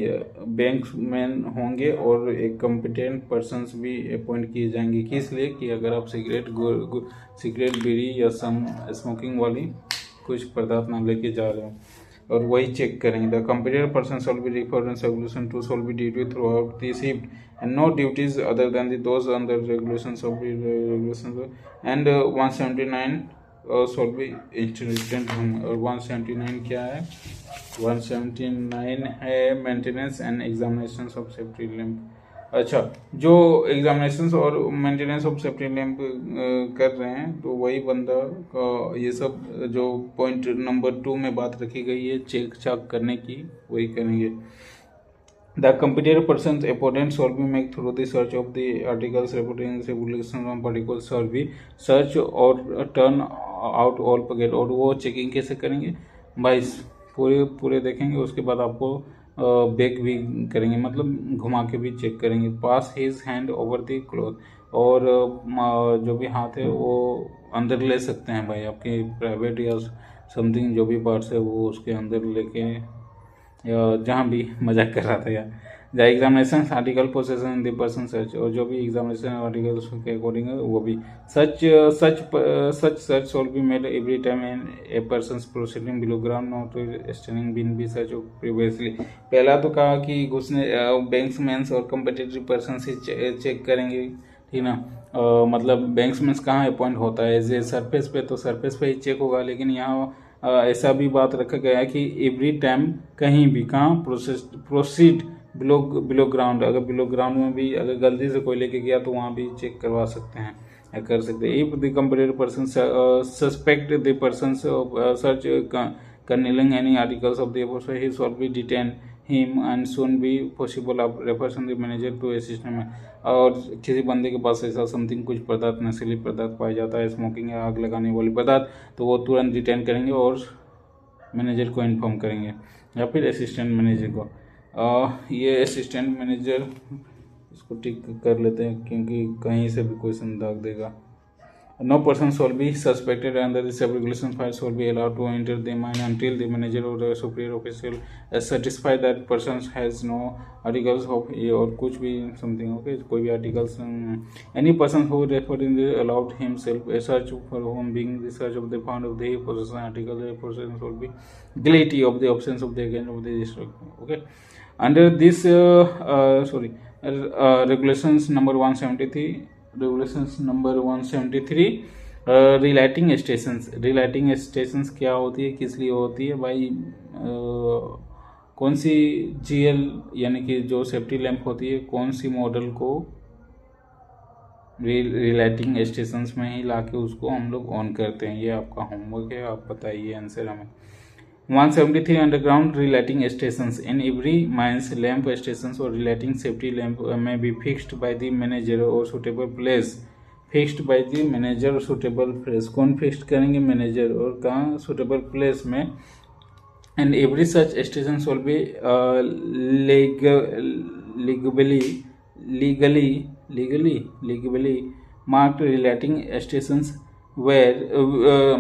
bank man होंगे और एक competent persons भी appoint किए जाएंगे। किस लिए कि अगर आप सिगरेट बीड़ी या सम स्मोकिंग वाली कुछ पदार्थ ना लेके जा रहे हो और वही चेक करेंगे। The competent person shall be referred in regulation to shall be duty throughout the shift and no duties other than those under regulations of regulation and 179 shall be instant. और 179 क्या है? 179 है maintenance and examination of safety lamp. अच्छा, जो examination और maintenance of safety lamp कर रहे हैं तो वही बंदा का ये सब जो पॉइंट नंबर 2 में बात रखी गई है चेक चाक करने की, वही करेंगे। The competent persons appointed shall be make through the search of the articles reporting regulations on particular shall be search or turn out all packet। और वो चेकिंग कैसे करेंगे भाई? पूरे देखेंगे, उसके बाद आपको बैक भी करेंगे, मतलब घुमा के भी चेक करेंगे। Pass his hand over the cloth, और जो भी हाथ है वो अंदर ले सकते हैं भाई, आपके प्राइवेट या समथिंग जो भी पार्ट्स है वो उसके अंदर लेके, या जहाँ भी मजाक कर रहा था यार। The examination article possession the person search, और जो भी एग्जामिनेशन आर्टिकल के अकॉर्डिंग है वो भी such shall be made every time an a person proceeding below ground not standing been be search previously. पहला तो कहा कि घुसने बैंक्समैन्स और कम्पिटिटिव पर्सन से चेक करेंगे, ठीक ना। मतलब बैंक्समैन्स कहाँ अपॉइंट होता है? एज ए सरफेस पे, तो सरफेस पे ही चेक होगा, लेकिन यहाँ ऐसा भी बात रखा गया है कि एवरी टाइम कहीं भी, कहाँ प्रोसीड बिलो ग्राउंड, अगर बिलो ग्राउंड में भी अगर गलती से कोई लेके गया तो वहाँ भी चेक करवा सकते हैं या कर सकते हैं। If the competent person suspect the person search concealing any articles of the above he shall be detain him and soon be possible of reference the manager to assistant में। और किसी बंदे के पास ऐसा समथिंग कुछ पदार्थ, नशीली पदार्थ पाया जाता है, स्मोकिंग या आग लगाने वाली पदार्थ, तो वो तुरंत डिटेन करेंगे और मैनेजर को इन्फॉर्म करेंगे या फिर असिस्टेंट मैनेजर को। ये असिस्टेंट मैनेजर, इसको टिक कर लेते हैं क्योंकि कहीं से भी क्वेश्चन दाग देगा। No person shall be suspected under the sub-regulation file shall be allowed to enter the mine until the manager or the superior official is satisfied that person has no articles of और कुछ भी something, okay, कोई भी articles। any person who referred in the allowed himself a search for whom being the search of the found of the possession article, the person shall be guilty of the absence of the agent of the district, okay। Under this regulations number 173, regulations number 173 relighting stations. Relighting stations क्या होती है, किस लिए होती है भाई? कौन C GL यानी कि जो सेफ्टी लैंप होती है, कौन सी मॉडल को रिलाइटिंग स्टेशंस में ही लाके उसको हम लोग ऑन करते हैं? ये आपका होमवर्क है, आप बताइए आंसर हमें। 173 underground relighting stations. In every mines lamp stations और relighting safety lamp may be fixed by the manager और suitable place. Fixed by the manager और सुटेबल प्लेस, कौन फिक्स्ड करेंगे? मैनेजर। और कहाँ? सुटेबल प्लेस में। And every such station shall be legally marked relighting stations where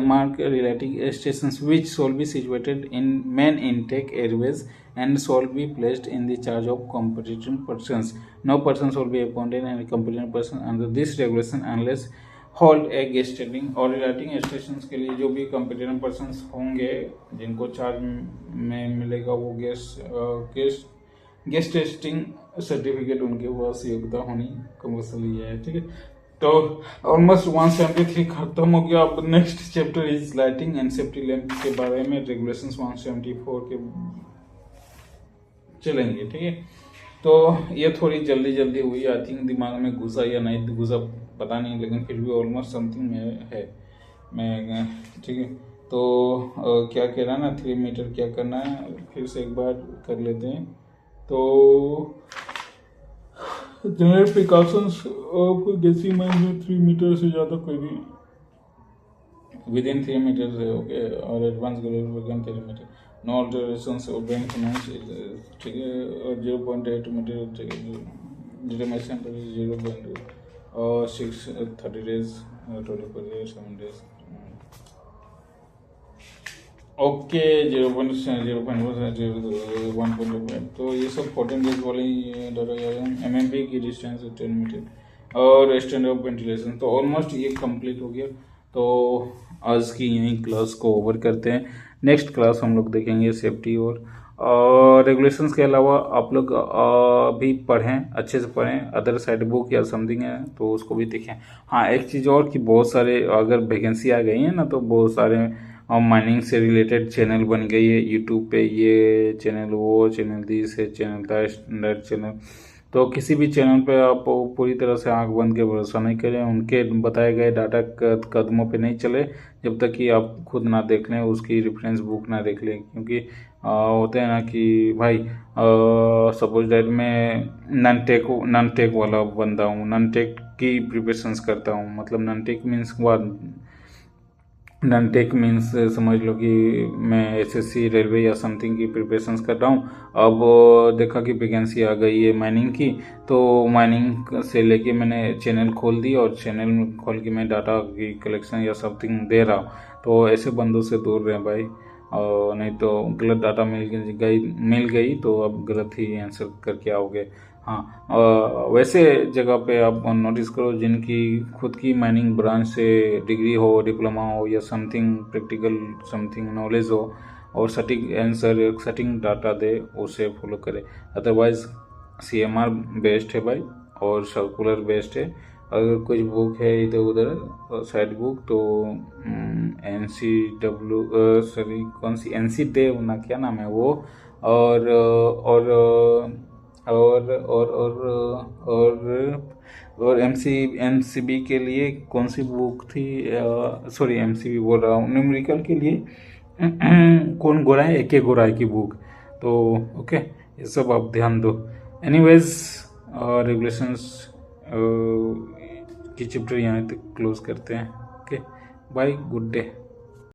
mark relating stations which shall be situated in main intake airways and shall be placed in the charge of competent persons. No person shall be appointed and competent person under this regulation unless hold a guest standing। और रिलाइटिंग stations के लिए जो भी competent persons होंगे जिनको charge में मिलेगा वो गेस्ट टेस्टिंग सर्टिफिकेट उनके पास योग्यता होनी कंपल्सरी है, ठीक है। तो ऑलमोस्ट 173 खत्म हो गया। अब next chapter is lighting and safety lamp के बारे में रेगुलेशंस 174 के चलेंगे, ठीक है। तो ये थोड़ी जल्दी हुई, आई थिंक दिमाग में घुसा या नहीं घुसा पता नहीं, लेकिन फिर भी ऑलमोस्ट समथिंग में है मैं, ठीक है। तो क्या कहना ना 3 मीटर क्या करना है, फिर से एक बार कर लेते हैं। तो जनरल प्रिकॉशंस ऑफ गैसीय माइंस में 3 मीटर से ज़्यादा कोई भी विद इन 3 मीटर से ओके, और advance global with 3 metre, no alterations of bank finance, ठीक है, और 0.8 मीटर, ठीक है, डिटरमिनेशन 0.8 और 630 days 24 days 7 days ओके, 0.1.5, तो ये सब 14 डेज वाले MMP की डिस्टेंस 10 मीटर और स्टैंड ऑफ वेंटिलेशन। तो ऑलमोस्ट ये कंप्लीट हो गया। तो आज की यही क्लास को ओवर करते हैं। नेक्स्ट क्लास हम लोग देखेंगे सेफ्टी और रेगुलेशंस के अलावा आप लोग भी पढ़ें, अच्छे से पढ़ें, अदर साइड बुक या समथिंग है तो उसको भी देखें। हाँ, एक चीज़ और कि बहुत सारे अगर वैकेंसी आ गई है ना तो बहुत सारे माइनिंग से रिलेटेड चैनल बन गई है यूट्यूब पे, ये चैनल, वो चैनल, दिस है चैनल, दैट चैनल। तो किसी भी चैनल पे आप पूरी तरह से आंख बंद के भरोसा नहीं करें, उनके बताए गए डाटा कदमों पे नहीं चले जब तक कि आप खुद ना देख लें, उसकी रेफरेंस बुक ना देख लें। क्योंकि होते हैं ना कि भाई सपोज दैट मैं नॉन टेक वाला बंदा हूँ, नॉन टेक की प्रिपरेशंस करता हूँ, मतलब non tech means non tech means समझ लो कि मैं एसएससी रेलवे या समथिंग की प्रिपरेशंस कर रहा हूँ। अब देखा कि वैकेंसी आ गई है माइनिंग की, तो माइनिंग से लेके मैंने चैनल खोल दी और चैनल खोल के मैं डाटा की कलेक्शन या समथिंग दे रहा हूँ। तो ऐसे बंदों से दूर रहें भाई, और नहीं तो गलत डाटा मिल गई तो अब गलत ही आंसर करके आओगे। हाँ, वैसे जगह पे आप नोटिस करो जिनकी खुद की माइनिंग ब्रांच से डिग्री हो, डिप्लोमा हो या समथिंग प्रैक्टिकल समथिंग नॉलेज हो और सटीक आंसर सटीक डाटा दे, उसे फॉलो करे। अदरवाइज CMR बेस्ट है भाई और सर्कुलर बेस्ट है। अगर कुछ बुक है इधर उधर साइड बुक तो NCW सॉरी कौन सी NCT ना क्या नाम है वो, और और और और और MCB के लिए कौन सी बुक थी, सॉरी MCB बोल रहा हूँ, न्यूमेरिकल के लिए कौन गोरा है, AK गोराई की बुक। तो ओके, ये सब आप ध्यान दो। एनीवेज रेगुलेशंस की चैप्टर यहाँ तक क्लोज करते हैं। Okay, bye, good day.